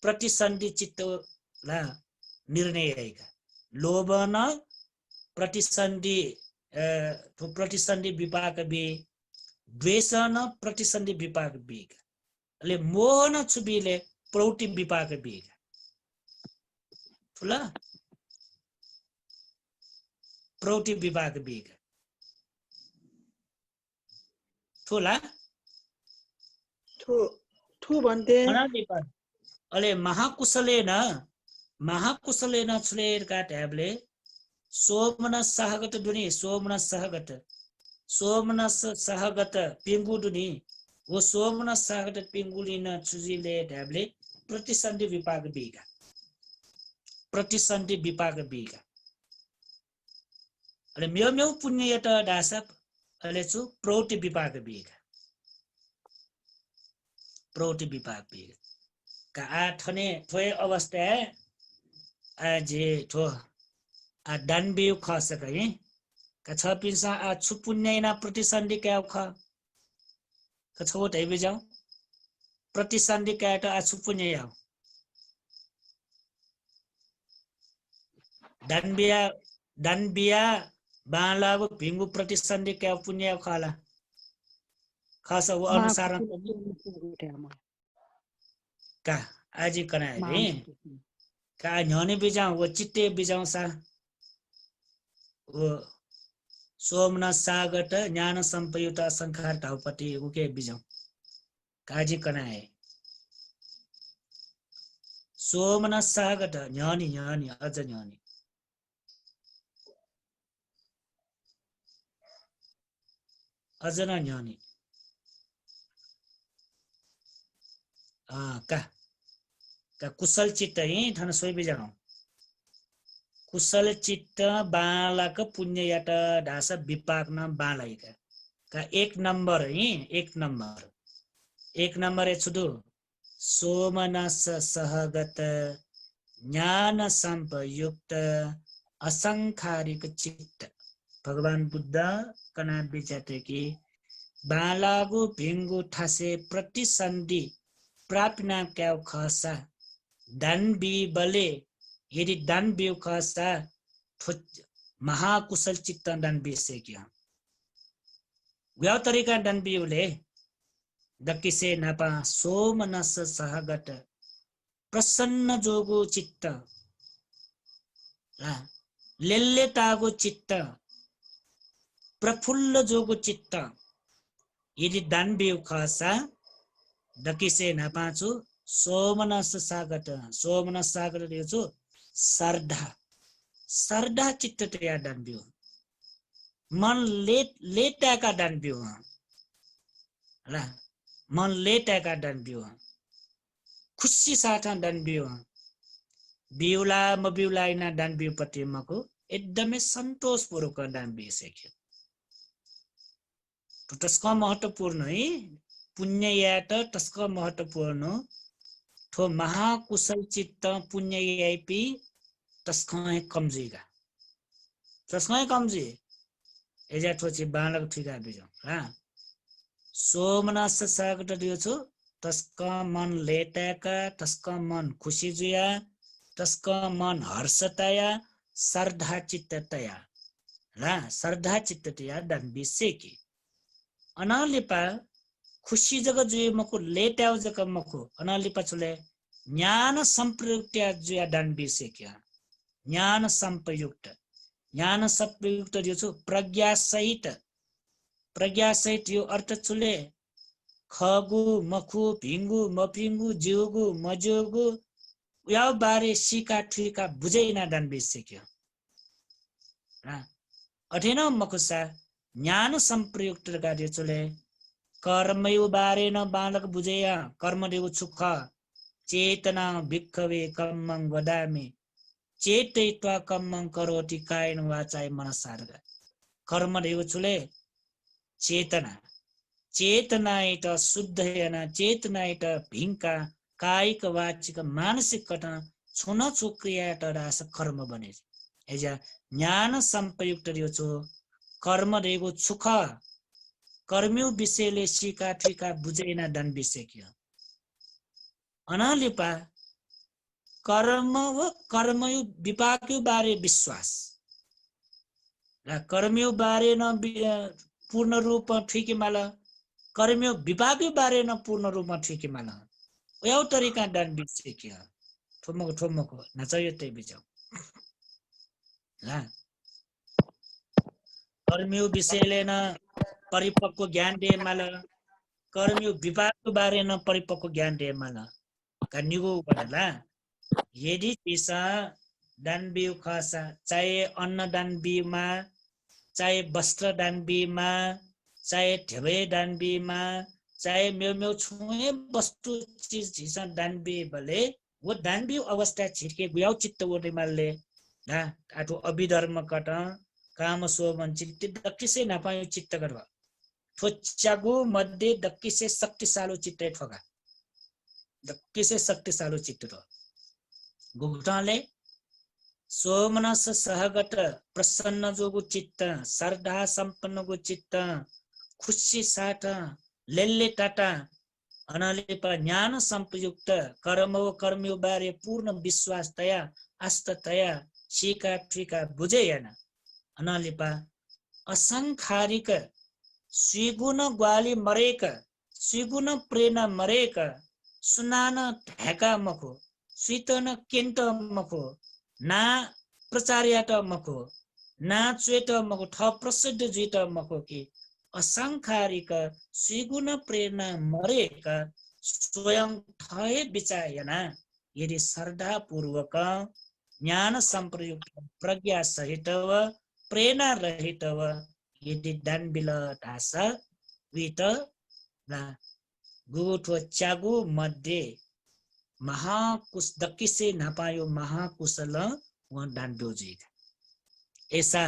प्रतिसन्धि चित्त ला निर्णय आएगा लोभ न प्रतिसन्धि विपाक बे द्वेष न प्रतिसन्धि विपाक बे अले मोह न छुबीले प्रौति विपाक बे ठुला प्रौति विपाक बे ठुला ठु भन्थे अले महाकुशलेन छुलेरका ट्याबले सोमनस सहगत पिंगु दुनी वो सोमनस सहगत पिंगुलिन छुजिले ट्याबले प्रतिसन्धि विपाक बीगा अले म्यौ पुण्य यत दासा अले छु प्रौति विपाक बीगा का आठने थोए अवस्था है जे थो आ दानबेउ खस कहि का छ पिसा आ छुपुन्यना प्रतिसन्धि क्या ख का छोट है बेजाउ प्रतिसन्धि क्या त आ छुपुन्य याउ दानबिया बालाब भिंगु प्रतिसन्धि क्या पुण्य खाला खास वो अनुसार का आजी कना रे का न्याने बिजाउ वो चित्ते बिजाउ सा वो सोमना सागट ज्ञान संपयुक्त असंखार ताउपति उके बिजाउ काजी कना है सोमना सागट न्यानी अझ न्यानी अझ न न्यानी का कुशल चित्त ही धन सोई बिजाउ कुशल चित्त बालक पुण्य यात ढासा विपाक न बालाइका का एक नंबर है छुदु सोमनस सहगत ज्ञान संपयुक्त असंखारिक चित्त भगवान बुद्ध कना विचारते कि बालागु भिंगु ठासे प्रतिसन्धि प्राप्ना क्या खसा दान बी बले यदि दान बी खसा महाकुशल चित्त दान बी से क्या व्याव तरीका दान बी उले दकिसे नपा सोमनस सहगत प्रसन्न जोगु चित्त लेल्ले तागु चित्त प्रफुल्ल जोगु चित्त यदि दान बी खसा दकिसे नपाछु सोमनस सागत देछु सरधा चित्त तया दानबियो मन लेटाका दानबियो ला मन लेटाका दानबियो खुशी साथ दानबियो बिउला म बिउलाइना दानबियो पति मको एकदमै सन्तोषपूर्वक दानबियो सेक्यो तो तस्का महत्वपूर्ण है पुण्य यात तस्का महत्वपूर्ण थो महाकुशल चित्त पुण्य यापी तस्का कमजीगा तस्का कमजी एजा ठोची बालक ठिका बिजो हा सोमनस सागट दियो छु तस्का मन लेटाका तस्का मन खुसी जुया तस्का मन हर्षतया श्रद्धा चित्ततया ला श्रद्धा चित्ततया dan biseki अनालिपा खुशी जग जुय मको लेट्याउ जग मको अनालिपा चले ज्ञान संप्रयुक्त जुया dan biseki ज्ञान संप्रयुक्त यो छु प्रज्ञा सहित यो अर्थ चुले खगु मखु भिंगु मपिंगु जिउगु मजोगु या बारे सिका ठुका बुझैना dan biseki अठेन मकुसा ज्ञान संप्रयुक्त कार्य चले कर्मयु बारे न बालक बुझेया कर्म देउ सुख चेतना भिक्खवे कर्मं वदामि चेतयित्वा कर्मं करोति कायेन वाचाय मनसार्ग कर्म देउ चुले चेतना इट शुद्ध हेना चेतना इट भिंका कायिक वाचिक मानसिक कटन छुन चुक्रिया टरास कर्म बने एजा ज्ञान संप्रयुक्त दियो छु कर्म देगो सुख कर्म्यु विषयले सिका ठिका बुझेना dan biseki अनालिपा कर्मयु विपाक्यु बारे विश्वास र कर्म्यु बारे न पूर्ण रूप ठिकी माल कर्म्यु विपाक्यु बारे न पूर्ण रूप ठिकी माल यो तरिका dan biseki ठोमको नचयो ते बिजौ ला कर्म्यु विषयले न परिपक्व ज्ञान दे माल कर्म्यु विपाकको बारे न परिपक्व ज्ञान दे माल कन्युगो बनेला यदि दिशा dan biu खासा चाहे अन्न dan बिमा चाहे वस्त्र dan बिमा चाहे ढेबे dan बिमा चाहे मेउ छुए वस्तु चीज झिसा dan बि भले वो dan बिउ अवस्था छिर्के गुयाउ चित्त ओटे मालले ना आटो अभिधर्म कट काम सोमन चित्त दक्किसे नपायो चित्त गर्व ठोच्चागु मध्ये दक्किसे शक्तिशाली चित्त ठोगा दक्किसे शक्तिशाली चित्त र गुप्ताले सोमनस सहगत प्रसन्न जोगु चित्त श्रद्धा संपन्न गु चित्त खुशी साथ लेल्ले टाटा अनालिपा ज्ञान संप्रयुक्त कर्म्यो बारे पूर्ण विश्वास तया आस्थतया सिका ठिका बुझेयन अनालिपा असंखारिक स्विगुण ग्वाली मरेक स्विगुण प्रेरणा मरेक सुनान ढाका मखो स्वितन केन्ट मखो ना प्रचार्याट मखो ना चेट मखो ठ प्रसिद्ध जित मखो कि असंखारिक स्विगुण प्रेरणा मरेक स्वयं ठए विचायना यदि श्रद्धा पूर्वक ज्ञान संप्रयुक्त प्रज्ञा सहित प्रेरणा रहित यदि dan bila ढासा वित ना गुठो चागु मध्ये महाकुश दक्किसे नपायो महाकुशल वो dan बिउजी ऐसा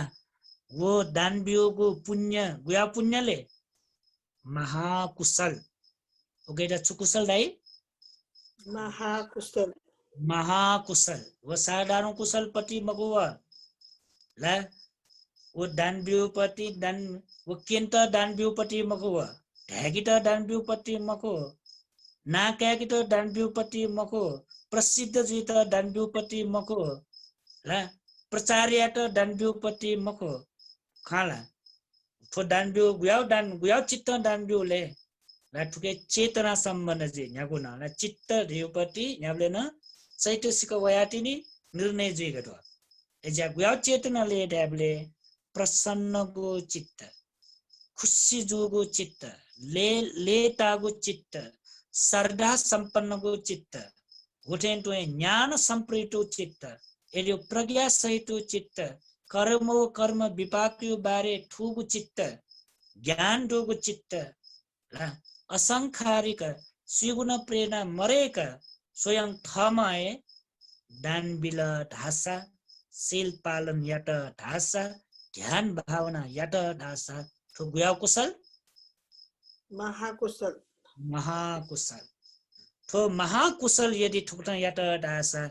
वो dan बिउगु पुण्य गुया पुण्यले महाकुशल ओके दा चुकुशल दाइ महाकुशल वो साधारण कुशल पति मगुवा ला वो dan बिउपति dan वो केन्ट dan बिउपति मगुवा ढागिट dan बिउपति मको ना क्यागिट dan बिउपति मको प्रसिद्ध जित dan बिउपति मको ला प्रचार्याट dan बिउपति मको खाला थो dan बिउ गुयाउ चित्त dan बिउले ला ठुके चेतना सम्बन्ध जे न्यागुना ला चित्त देउपति न्याबले न चैतसिक वयातिनी निर्णय जे गतो एजा गुयाउ चेतना ले ड्याबले प्रसन्न गो चित्त खुशी जोगो चित्त लेतागो चित्त श्रद्धा संपन्न गो चित्त उठेन तो ज्ञान संप्रेरित चित्त एलियो प्रज्ञा सहित चित्त कर्म विपाक्यो बारे ठुगु चित्त ज्ञान डोगो चित्त असंखारिक स्विगुण प्रेरणा मरेक स्वयं थमाए दान बिल ढासा शील पालन यट ढासा ध्यान भावना यट ढासा ठुगुया कुशल महाकुशल थो महाकुशल यदि ठुक्न यट ढासा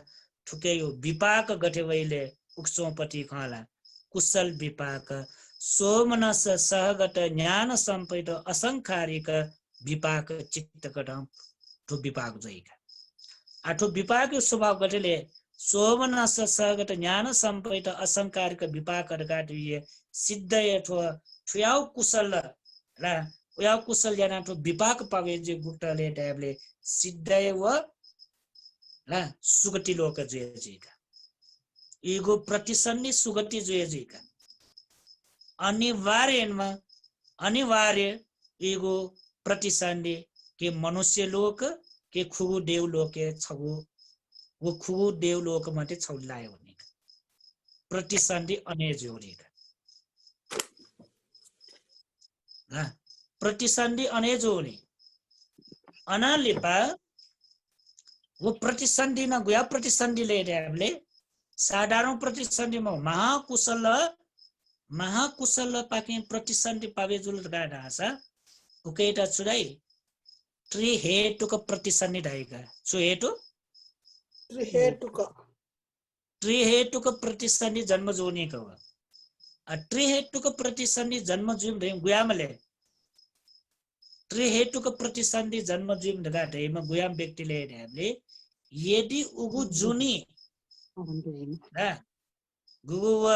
ठुके यो विपाक गठे वैले उक्सोपति खाला कुशल विपाक सोमनस सहगत ज्ञान संपैत असंखारिक विपाक चित्तकट ठो विपाक जइका आठो विपाक स्वभाव गटले सोमनस सहगत ज्ञान संपैत असंखारिक विपाक गाटिए सिद्ध एठो ठुयाउ कुशल ला उयाउ कुशल जना ठो विपाक पावे जे गुटले ट्याबले सिद्ध व ला सुगति लोक जइका ईगो प्रतिसन्धि सुगति जइका अनिवार्य ईगो प्रतिसन्धि के मनुष्य लोक के खुगु देव लोक के छगु वो खुगु देव लोक माटे छौलायो भने प्रतिसन्धि अनेजोरेका ना प्रतिसन्धि अनेजोने अनालिपा वो प्रतिसन्धि न गुया प्रतिसन्धि ले हामीले साधारण प्रतिसन्धि में महाकुशल पाके प्रतिसन्धि पावे जुल गाडा आसा उकेटा चुराई ट्री हेतुक प्रतिसन्धि ढाइका चुहेटु ट्री हेतुक प्रतिसन्धि जन्म जोनी का ट्री हेतुक प्रतिसन्धि जन्म जुम रे गुयामले ट्री हेतुक प्रतिसन्धि जन्म जुम गाटे म गुयाम व्यक्तिले हामीले यदि उगु जुनी गुगु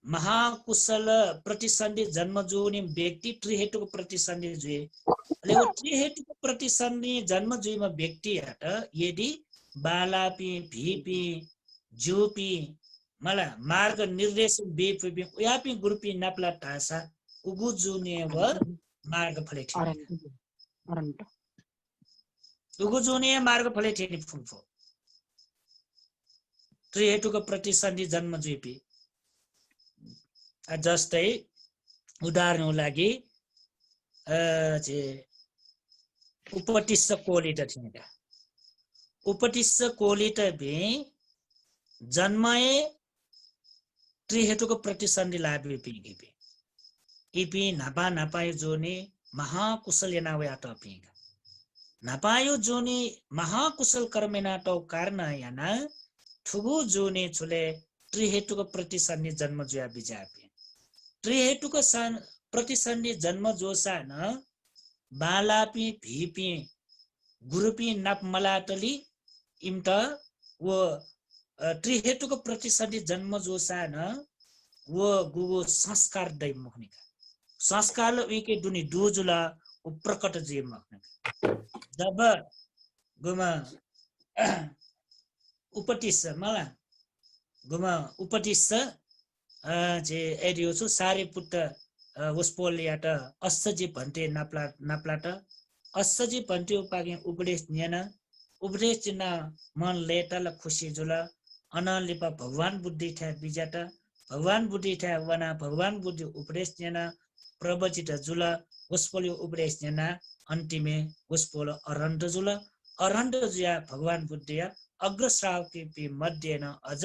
महाकुशल प्रतिसन्धि जन्म जुनी व्यक्ति ट्री हेतुक प्रतिसन्धि जुए ले वो ट्री हेतुक प्रतिसन्धि जन्म जुइमा व्यक्ति हट यदि बालापी भीपी जुपी मला मार्ग निर्देश बेपी उयापी गुरुपी नपला टासा उगु जुने व मार्ग फले उगु जुने मार्ग फले ठेनी फुलफो ट्री हेतुक प्रतिसन्धि जन्म जुपी जस्तै उदाहरणको लागि उपटिस्स कोलिट थिएका उपटिस्स कोलिट भी जन्मए ट्री हेतुक प्रतिसन्धि लाभे पिगे इपी नापा नापायो जोने महाकुशल यानावे आटा पिगा नापायो जोने महाकुशल कर्मेना तो कारण याना ठुगु जोने छुले ट्री हेतुक प्रतिसन्धि जन्म जुया बिजापे ट्री हेतुक प्रतिसन्धि जन्म जोसा न बालापी भीपी गुरुपी नप मलाटली इम्त वो ट्री हेतुक प्रतिसन्धि जन्म जोसा न वो गुगु संस्कार दै मुखनिका संस्कार विके दुनी दुजुला प्रकट जे मुखनिका जब गुमा उपटिस्स मला गुमा उपटिस्स जे एडियो छु सारे पुट्ट उसपोलियाट अस्सजी भन्टे नाप्लाट अस्सजी भन्टे उपागे उपदेश न्याना मन लेटल खुशी जुला अनलिपा भगवान बुद्धि ठ्या बिजाट भगवान बुद्धि ठ्या वना भगवान बुद्धि उपदेश न्याना प्रवचित जुला उसपोलियो उपदेश न्याना अन्तिमे उसपोल अरण्ड जुला अरण्ड जुया भगवान बुद्धिया अग्रश्राव के मध्य न अझ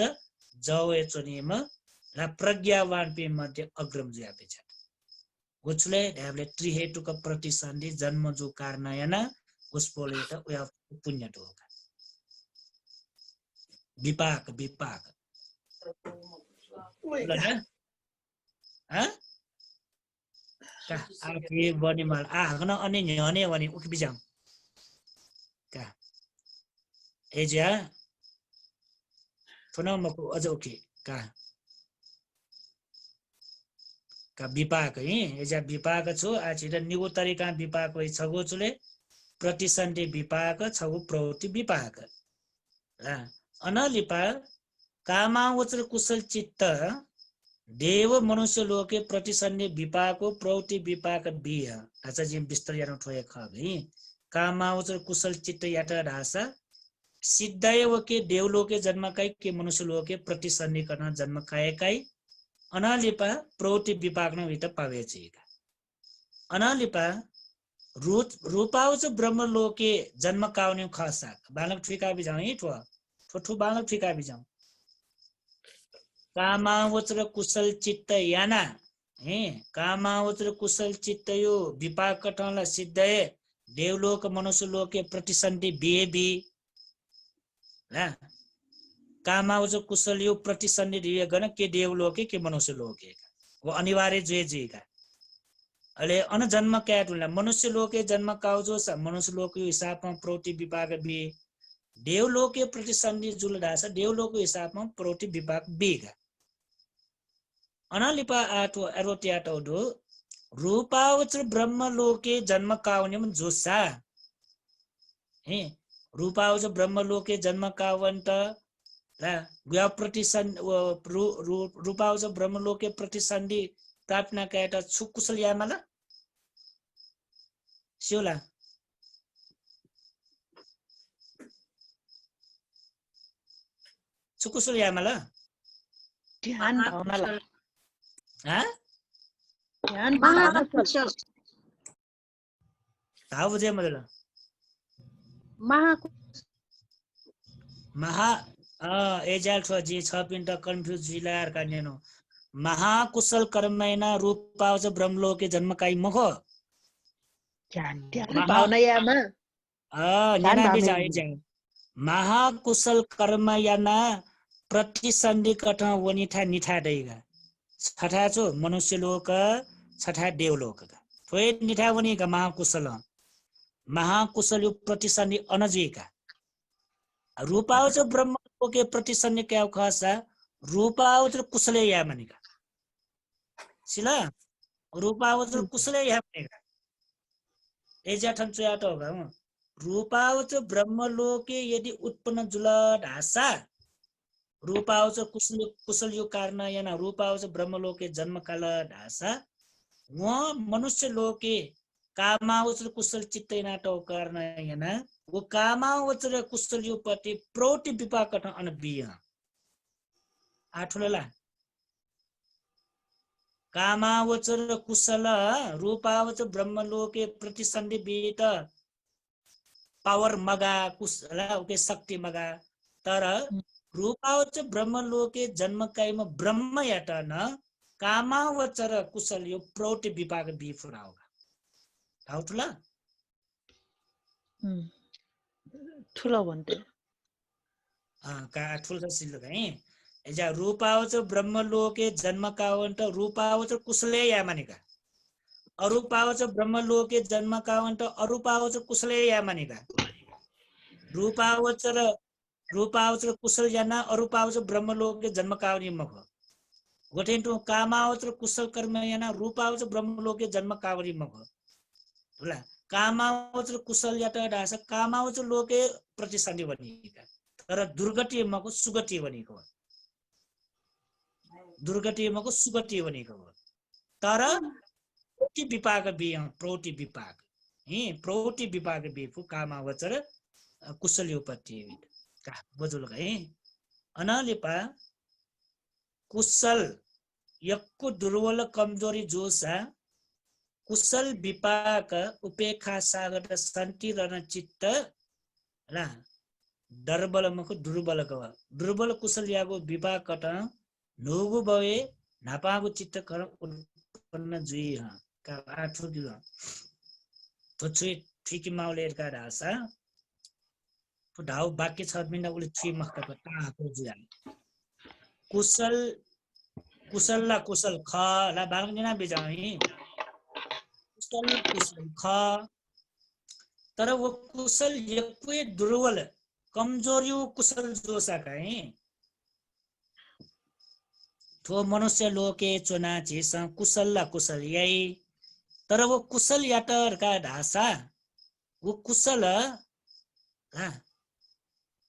जवे चोनिम र प्रज्ञावान पे मध्य अग्रम जुया बेचा गुछले ढ्याबले ट्री हेतुक प्रतिसन्धि जन्म जो कारणयना उसपोले त उया पुण्य ढोका विपाक का आके बनिमाल आगन अनि न्यने वनि उक बिजाम का एजा फनमको अझ ओके का विपाक है एजा विपाक छु आछिर निगो तरिका विपाक होइ छगो चुले प्रतिसन्धि विपाक छगो प्रवृत्ति विपाक अनलिपा कामावचर कुशल चित्त देव मनुष्य लोके प्रतिसन्धि विपाको प्रवृत्ति विपाक बिह आचा जिम विस्तार यानो ठोय खबे कामावचर कुशल चित्त याटा ढासा सिद्धय वके देवलोके जन्म काई के मनुष्य लोके प्रतिसन्धि गर्न जन्म काई अनालिपा प्रवृत्ति विपाक न वित पावे छेका अनालिपा रूपावच ब्रह्म लोके जन्म काउने खसा बालक ठिका बिजाउ है ठो बालक ठिका बिजाउ कामावचर कुशल चित्त याना हे कामावचर कुशल चित्त यो विपाक कटला सिद्धय देवलोक मनुष्य लोके प्रतिसन्धि बिहेबी ला कामावचर कुशल यो प्रतिसन्धि दिए गन के देवलोके के मनुष्य लोके वो अनिवार्य जुए जुएका अहिले अनजन्म क्या टुल्ला मनुष्य लोके जन्म काउ जो मनुष्य लोक हिसाबमा प्रौटी विभाग बी देवलोके प्रतिसन्धि जुल ढास देवलोको हिसाबमा प्रौटी विभाग बेगा अनालिपा आटो एरोटियाटो दो रूपावच ब्रह्म लोके जन्म काउन्यम जोसा हे रूपावच ब्रह्म लोके जन्म कावन्त ला व्या प्रतिसन्धि रूपावच ब्रह्म लोके प्रतिसन्धि प्राप्ना काटा छुकुसल यामला शिवला छुकुसल यामला ध्यान भावनाला हा ध्यान भावना महाकुशल ताव बुझे मतलब महा एजाल छ जी 6 पिन्ट कन्फ्युज जिलार का नेनो महाकुशल कर्मैना रूपावच ब्रह्मलोके जन्मकाई मखो ध्यान भावना यामा नेना बेजा एजा महाकुशल कर्मयाना प्रतिसन्धि कठ वनिठा निठा दैगा छठा छो मनुष्य लोक छठा देवलोक का थोए निठा वनि का महाकुशल यो प्रतिसन्धि अनजीका रूपावच ब्रह्म लोके प्रतिसन्धि क्या खासा रूपावच कुशले या मनिका सिला रूपावच कुशले या मनिका एजा ठन चयाट होगा रूपावच ब्रह्म लोके यदि उत्पन्न जुला ढासा रूपावच कुशल यो कारण याना रूपावच ब्रह्म लोके जन्म काल ढासा वहाँ मनुष्य लोके कामावच कुशल चित्तै नाटो कारण याना वो कामावच कुशल यो पति प्रौटी विपाक अनबिय आठुलला कामावच कुशल रूपावच ब्रह्म लोके प्रतिसन्धि बीत पावर मगा कुशल ओके शक्ति मगा तर रूपावच ब्रह्म लोके जन्म काइम ब्रह्म यात न कामावचर कुशल यो प्रौटी विपाक बी फुरा होगा आउटला ठुलो भन्थे का ठुलो सिल्लो है एजा रूपावच ब्रह्म लोके जन्म कावन्त रूपावच कुशले या मानेका अरूपावच ब्रह्म लोके जन्म कावन्त अरूपावच कुशले या मानेका रूपावच कुशल याना अरूपावच ब्रह्म लोके जन्म कावनी मख गोटेन्टु कामावच कुशल कर्म याना रूपावच ब्रह्म लोके जन्म कावनी मख होला कामावच कुशल यात ढास कामावच लोके प्रतिसन्धि बनिका तर दुर्गति मको सुगति बनेको दुर्गति मको सुगति बनेको तर प्रौटी विपाक बि प्रौटी विपाक हे प्रौटी विपाक बि फु कामावचर कुशल योपति का बजुल है अनालिपा कुशल यक्को दुर्बल कमजोरी जोसा कुशल विपाक उपेक्षा सागर शान्ति रन चित्त ला दुर्बल मको दुर्बल गव दुर्बल कुशल यागो विपाक कट नोगु बवे नापागु चित्त कर उत्पन्न जुई ह का आठो दियो तो छुई ठिकी माउले का रासा तो ढाउ बाकी 6 मिनेट उले छुई मक्का को ताको जुया कुशल कुशल ला कुशल ख ला बालङ दिना बिजाई कुशल ख तर वो कुशल यक्वे दुर्बल कमजोरियो कुशल जोसा कहीं थो मनुष्य लोके चुना चीज कुशल ला कुशल यही तर वो कुशल याटर का ढासा वो कुशल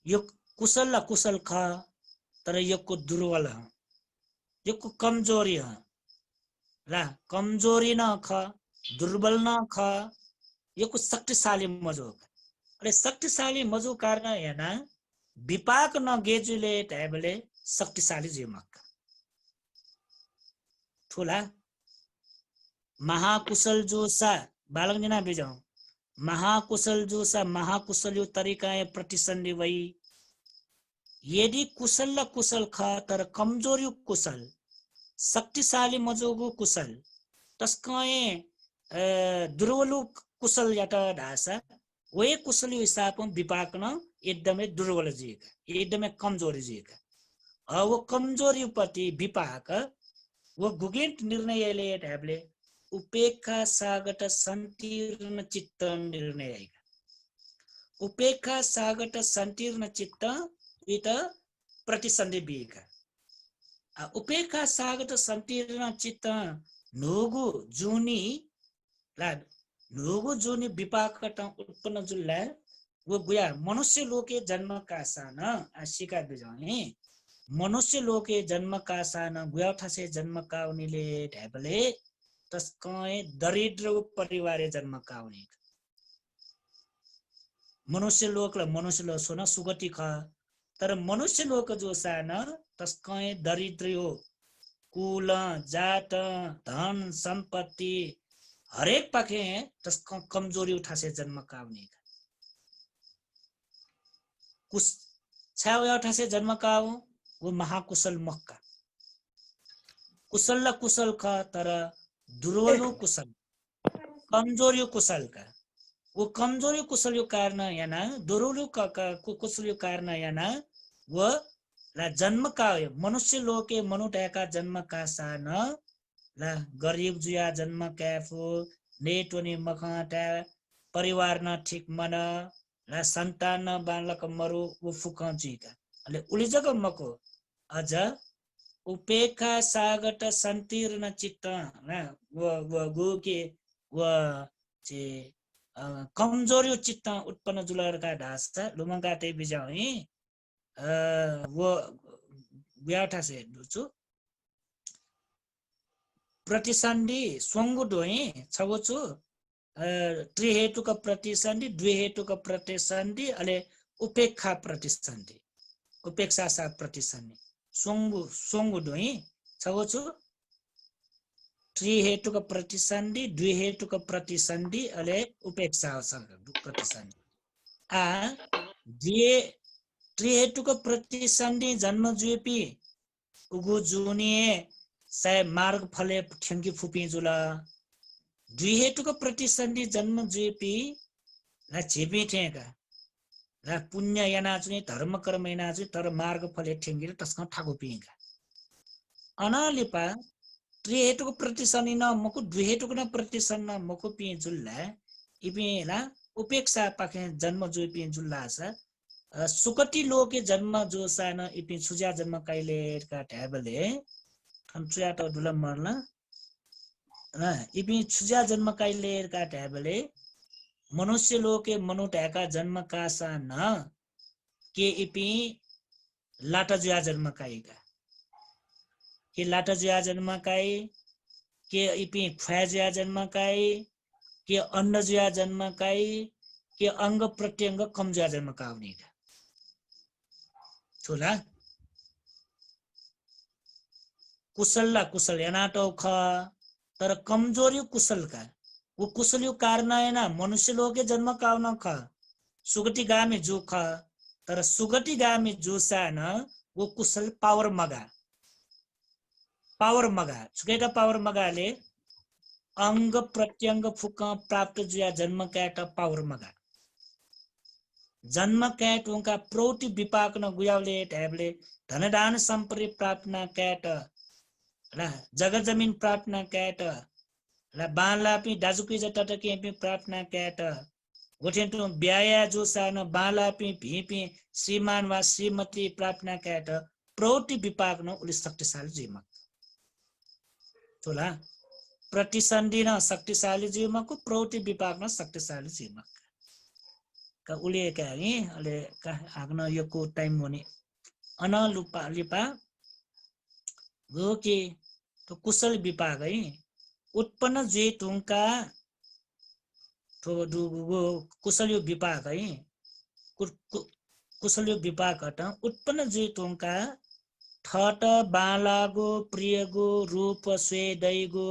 यो कुशल ला कुशल ख तर यो को दुर्बल यो को कमजोरी है ला कमजोरी न ख दुर्बल न ख यो को शक्तिशाली मजो अरे शक्तिशाली मजो कारण हेना विपाक न गेजुले टाइबले शक्तिशाली जिमक ठुला महाकुशल जोसा बालक जना बिजाऊ महाकुशल जोसा महाकुशल यो तरीका है प्रतिसन्धि वही यदि कुशल ल कुशल ख तर कमजोर यो कुशल शक्तिशाली मजोगु कुशल तस्कए दुर्बल कुशल यात ढासा वे कुशल हिसाब विपाक न एकदमै दुर्बल जिएका एकदमै कमजोरी जिएका अब कमजोरी प्रति विपाक वो गुगेट निर्णयले ढाबले उपेक्षा सागट संकीर्ण चित्त निर्णय आएगा उपेक्षा सागट संकीर्ण चित्त इत प्रतिसंधि बिका उपेक्षा सागट संकीर्ण चित्त नोगु जुनी ला नोगु जुनी विपाकट उत्पन्न जुल्ला वो गुया मनुष्य लोके जन्म का सान आशिका बिजाउने मनुष्य लोके जन्म का सान गुया ठसे जन्म का उनीले ढाबले तस्कय दरिद्र परिवार जन्म का उनी मनुष्य लोक ल मनुष्य लो सोना सुगति ख तर मनुष्य लोक जो सान तस्कय दरिद्र हो कुल जात धन संपत्ति हरेक पाखे तस्क कमजोरी उठासे जन्म का उनी कुछ छाया उठासे जन्म का वो महाकुशल मक्का कुशल कुशल का तर दुर्बल कुशल कमजोरी कुशल का वो कमजोरी कुशल यो कारण याना दुर्बल का कुशल यो कारण याना वो ला जन्म का मनुष्य लोके मनुष्य का जन्म का सान ला गरीब जुया जन्म कैफो नेटोनी मखाटा परिवार न ठीक मन ला संतान न बालक मरु वो फुका जीका अले उलिजक मको अझ उपेक्षा सागट संकीर्ण चित्त ना वो गो के वो चे कमजोरी चित्त उत्पन्न जुलर का ढास लुमंगा ते बिजाउ वो ब्याठा से दुछु प्रतिसंधि स्वंगु दोई छगोछु त्रिहेतुक प्रतिसंधि द्विहेतुक प्रतिसंधि अले उपेक्षा प्रतिसंधि उपेक्षा सा प्रतिसंधि स्वंगु दोई छगोछु त्रिहेतुक प्रतिसंधि द्विहेतुक प्रतिसंधि अले उपेक्षा प्रतिसंधि आ त्रिहेतुक प्रतिसंधि जन्म जुपी उगु जुनिए सय मार्ग फले ठ्यांगी फुपी जुला द्विहेतुक प्रतिसंधि जन्म जुपी ला छिपी ठेका ला पुण्य याना जुनि धर्म कर्म याना जु तर मार्ग फले ठ्यांगी तस्का ठाकु पिंगा अनालिपा त्रिहेतुक प्रतिसंधि न मकु द्विहेतुक न प्रतिसंधि न मकु पि जुल्ला इपिला उपेक्षा पाखे जन्म जुपी जुल्ला सा सुकटी लोके जन्म जो सान इपि छुजा जन्म काइले का ट्याबले खन्चुया त दुल मर्ला इपि छुजा जन्म काइले का ट्याबले मनुष्य लोके मनु ट्याका जन्म का सान के इपि लाटा जुया जन्म काइका के लाटा जुया जन्म काइ के इपि फ्या जुया जन्म काइ के अन्न जुया जन्म काइ के अंग प्रत्यंग कम जुया जन्म काउनी छोला कुशल कुशल याना तो ख तर कमजोरी कुशल का वो कुशल यो कारण है ना मनुष्य लोग के जन्म का न ख सुगति गामी जो ख तर सुगति गामी जो सा न वो कुशल पावर मगा सुगेटा पावर मगाले अंग प्रत्यंग फुक प्राप्त जुया जन्म का पावर मगा जन्म कैट उनका प्रोटी विपाक न गुयावले टैबले धनदान संपरि प्रार्थना कैट ला जगत जमीन प्रार्थना कैट ला बालापी दाजुकी जटटके पि प्रार्थना कैट गोठेटु ब्याया जो सान बालापी भीपी श्रीमान वा श्रीमती प्रार्थना कैट प्रोटी विपाक न उले शक्तिशाली जीवक तोला प्रतिसंधि न शक्तिशाली जीवक प्रोटी विपाक न शक्तिशाली जीवक का उले का नि अले का आग्न योको टाइम होने अनलुपा लिपा गो के तो कुशल विपाक है उत्पन्न जे तुंका तो दुगो कुशल यो विपाक है कुशल यो विपाक हट उत्पन्न जे तुंका ठट बालागो प्रियगो रूप स्वेदैगो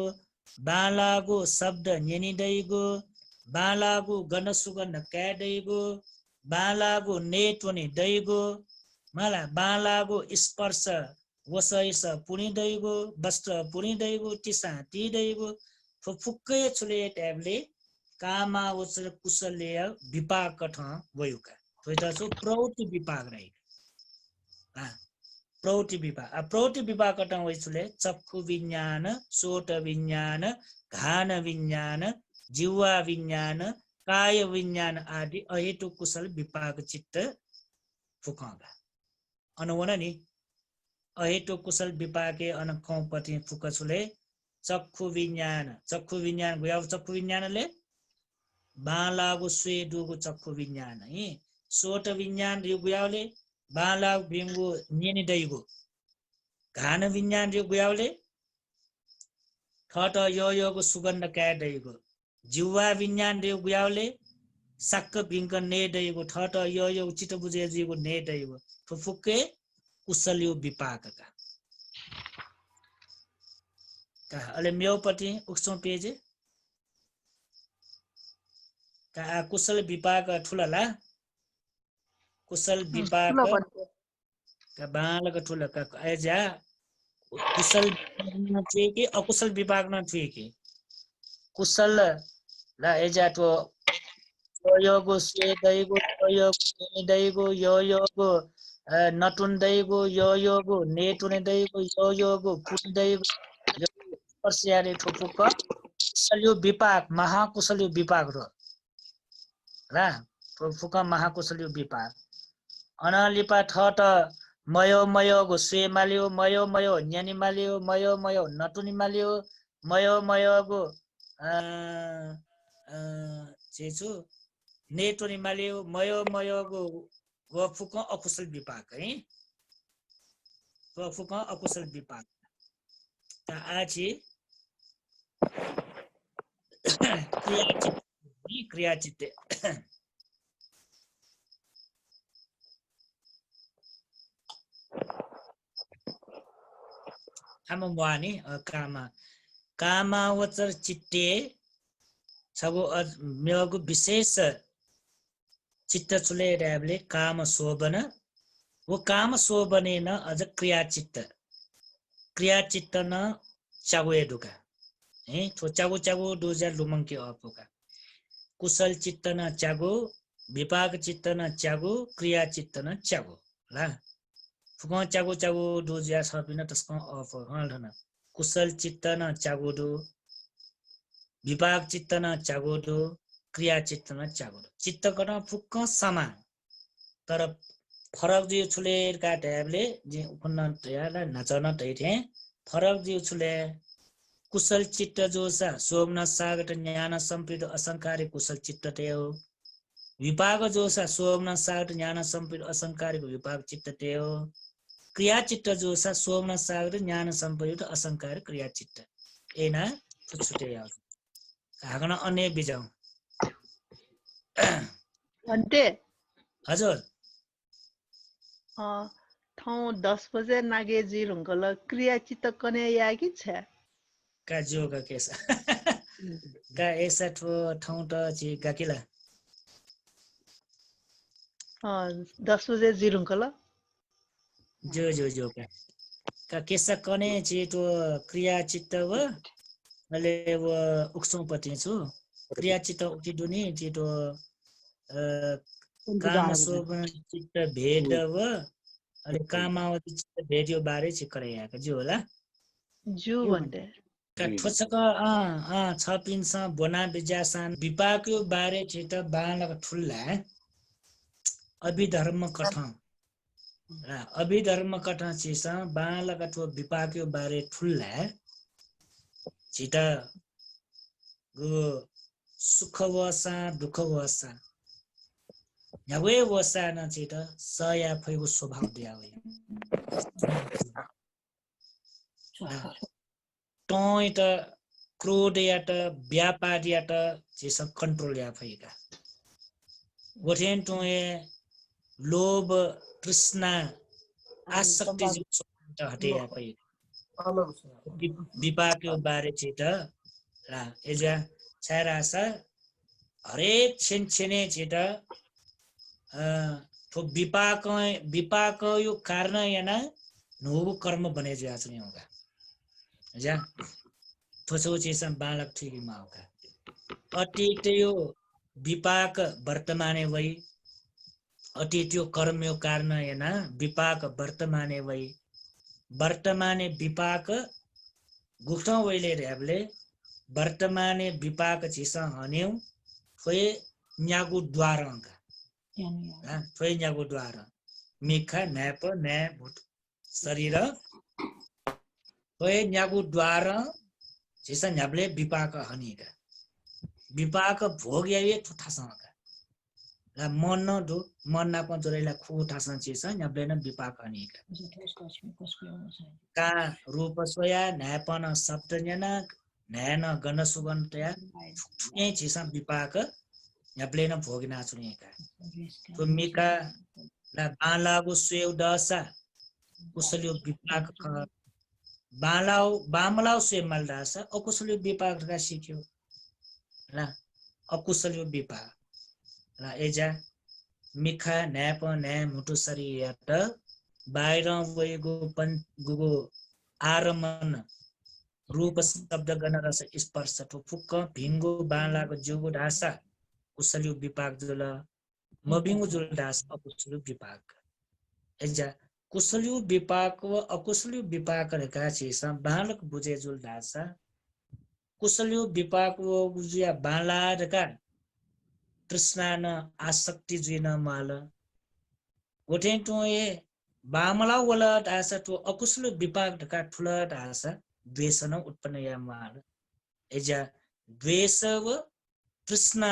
बालागो शब्द न्यनिदैगो बालागो गण सुगन्ध क्यादैगो बालागो नेटवने दैगो मला बालागो स्पर्श वसैस पुनिदैगो वस्त्र पुनिदैगो टिसा तिदैगो फुक्कै छुले ट्याबले कामा वचर कुशले विपाक ठ वयुका तो इता सो प्रवृत्ति विपाक रही प्रौति विपाक प्रौति विपाकट वैसुले चक्षु विज्ञान सोट विज्ञान घान विज्ञान जिह्वा विज्ञान काय विज्ञान आदि अहेतु कुशल विपाक चित्त फुकाउँदा अनुवन नि अहेतु कुशल विपाके अनखौपति फुकछुले चक्षु विज्ञान गुयाव चक्षु विज्ञानले बालागु स्वेदुगु चक्षु विज्ञान है सोट विज्ञान यो गुयावले बालाग बिंगु निनि दैगु घान विज्ञान यो गुयावले ठट योगु सुगन्ध क्या दैगु जिह्वा विज्ञान यो गुयावले सक्क बिंग ने दैगु ठट यो उचित बुझे जीगु ने दैगु फुफुके कुशल यो विपाक का अले मेउपति उक्सो पेज का कुशल विपाक ठुलला कुशल विपाक का बालक ठुल का एजा कुशल न थिए कि अकुशल विपाक न थिए कि कुशल ला एजा तो योगो से दैगो दैगो योगो नटुन दैगो योगो नेटुन दैगो योगो फुट दैगो पर्सियाले ठोपुक कुशल यो विपाक महाकुशल यो विपाक रो रा ठोपुक महाकुशल यो विपाक अनलिपा ठट मयो गो स्वे माल्यो मयो न्यानी माल्यो मयो नटुनी माल्यो मयो गो चेछु नेटुनी माल्यो मयो गो वफुक अकुशल विपाक है वफुक अकुशल विपाक ता आछि क्रियाचित्ते हम वानी कामावचर चित्ते छगो मेगु विशेष चित्त चुले र्याबले काम शोभन वो काम शोभने न अझ क्रियाचित्त न चागुए ढुका है तो चागु डोजा लुमंके अपुका कुशल चित्त न चागु विपाक चित्त न चागु क्रियाचित्त न चागु ला फुक चागु डोजा सपिन तस्को अफ हल्दन कुशल चित्त न चागु दो विपाक चित्त न चागु दो क्रिया चित्त न चागु चित्त गर्न फुक्क समान तर फरक जे छुले का ट्याबले जे उपन्न तयाला नचन तैथे फरक जे छुले कुशल चित्त जो सा सोमन सागत ज्ञान संपित असंकारी कुशल चित्त ते हो विपाक जो सा सोमन सागत ज्ञान संपित असंकारी विपाक चित्त ते हो क्रिया चित्त जो सा सोमन सागत ज्ञान संपित असंकारी क्रिया चित्त एना छुटे याउ हागन अन्य बिजाउ अन्ते हजुर ठाउँ 10 बजे नागे जिरुङ्गल क्रियाचित्त कने यागी छ का जोगा केसा का ऐसा ठाउँ त छि गाकिला 10 बजे जिरुङ्गल जो का केसा कने छि तो क्रियाचित्त व अले व उक्सौपति छु क्रियाचित्त उति दुनी छि तो काम शोभन चित्त भेद व अले कामावती चित्त भेद यो बारे छि करैयाका जो होला जु भन्ते का ठोसक छपिन्छ बोना बिजासान विपाक यो बारे छि त बालक ठुल्ला अभिधर्म कठ छिस बालक ठो विपाक यो बारे ठुल्ला छिटा गो सुख वसा दुख वसा यावे वसा न छिटा सया फैगो स्वभाव दिया हो टोय त क्रोध या त व्यापार या त जिस कंट्रोल या फैगा वठेन टोय लोभ तृष्णा आसक्ति जिस हटे या फैगा विपाक यो बारे छिटा रा एजा छारासा हरेक छेने छिटा तो विपाक यो कारण याना नोबु कर्म बने जाछ नि होगा जा थोसो चेसन बालक ठीक माउका अतीत यो विपाक वर्तमाने वै अतीत यो कर्म यो कारण याना विपाक वर्तमाने वै वर्तमाने विपाक गुठौं वैले र्याबले वर्तमाने विपाक छिसा हन्यौ थोए न्यागु द्वारंगा थोए न्यागु द्वार मिखा नैप नै भुट शरीर थोए न्यागु द्वार छिसा न्याबले विपाक हनिगा विपाक भोग यावे थुथासँग ला मन न दो मन ना को जोरेला खु थासन छिसा न्याबले न विपाक हनिगा का रूप सोया न्यापन शब्द न्याना न्यान गण सुगन्धया ठुने छिसा विपाक न्याबले न भोगिना छुनेका तुमिका ला बालागु स्वेउ दसा कुसल्यो विपाक बामलाउ स्वे मलदासा अकुसल्यो विपाक का सिक्यो ला अकुसल्यो विपाक ला एजा मिखा न्याप न्या मुटु शरीरत बाहिर गएको गुगो आरमन रूप शब्द गण रस स्पर्श ठो फुक्क भिङ्गो बालाको जोगो ढासा कुसल्यो विपाक जुल मबिङ्गो जुल ढासा अकुसल्यो विपाक एजा कुसल्यो विपाक व अकुसल्यो विपाक रेखा छिसा बालक बुझे जुल ढासा कुसल्यो विपाक व बुझिया बाला रेखा तृष्णा न आसक्ति जुइन माल गोठे टो ए बामला वला ढासा टो अकुसल्यो विपाक रेखा ठुला ढासा द्वेष न उत्पन्न या माल एजा द्वेष व तृष्णा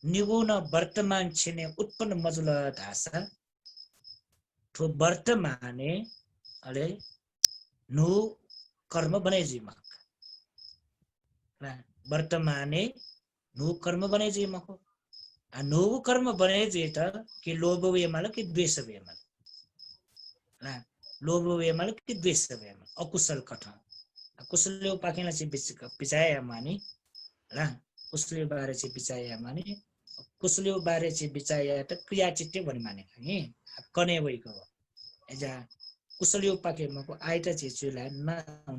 निगुण वर्तमान छिने उत्पन्न मजुल ढासा ठो वर्तमाने अरे नु कर्म बने जीमक वर्तमाने नु कर्म बने जीमक नु कर्म बने जेत कि लोभ वे माल कि द्वेष वे माल लोभ वे माल कि द्वेष वे माल अकुशल कथा कुशल्यो पाकेला चाहिँ बिचाया मानी ला कुशल्यो बारे चाहिँ बिचाया मानी कुशल्यो बारे चाहिँ बिचाया त क्रिया चित्ते भनि माने नि कने वइको एजा कुशल्यो पाकेमाको आइता चिचुला न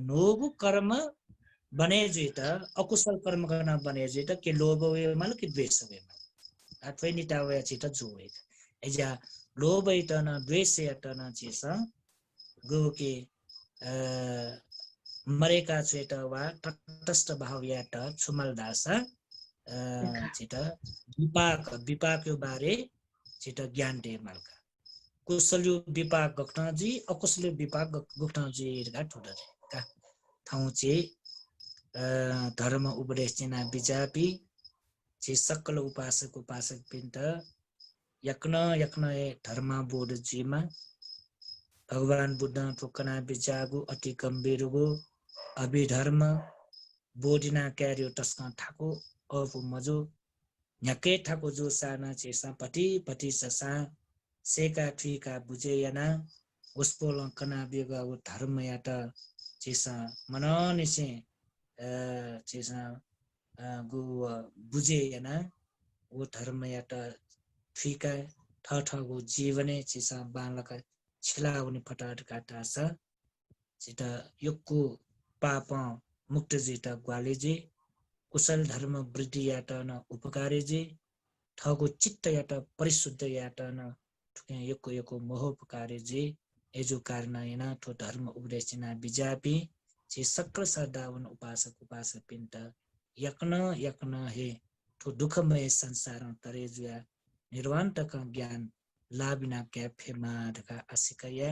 नोगु कर्म बने जेत अकुशल कर्म गर्न बने जेत के लोभ वे माल कि द्वेष वे माल अथवा निटा वे चित जोए एजा लोभ इतन द्वेष इतन चिस गो के मरेका चेत वा तटस्थ भाव यात छुमल दासा चित विपाक यो बारे चित ज्ञान दे मालका कुशल्यो विपाक गक्टजी अकुशल्यो विपाक गक्टजी गा ठुडरे का ठाउँ चाहिँ धर्म उपदेश चिना बिजापी चाहिँ सकल उपासक पिन्त यक्न धर्म बोध जीमा भगवान बुद्ध ठोकना बिचागु अति गम्भीरगु अभिधर्म बोधिना क्यारियो टस्का ठाको अफु मजो न्याके ठाको जो साना चेसा पति ससा सेका ठिका बुझे याना उसपोल कना बेगा धर्म यात चेसा मननिसे चेसा गु बुझे याना वो धर्म यात ठिका ठठगु जीवने चेसा बालका छिलाउने फटाट काटासा चिता योक्कु पाप मुक्त जिता ग्वालेजे कुशल धर्म वृद्धि यात न उपकारे जे ठगु चित्त यात परिशुद्ध यात न योक्को मोहोपकारे जे एजो कारण याना ठो धर्म उपदेशना बिजापी चे सकल सदावन उपासक पिन्त यक्न हे ठो दुखमय संसार तरे जुया निर्वाण तक ज्ञान लाबिना क्याफे माधका आसिकया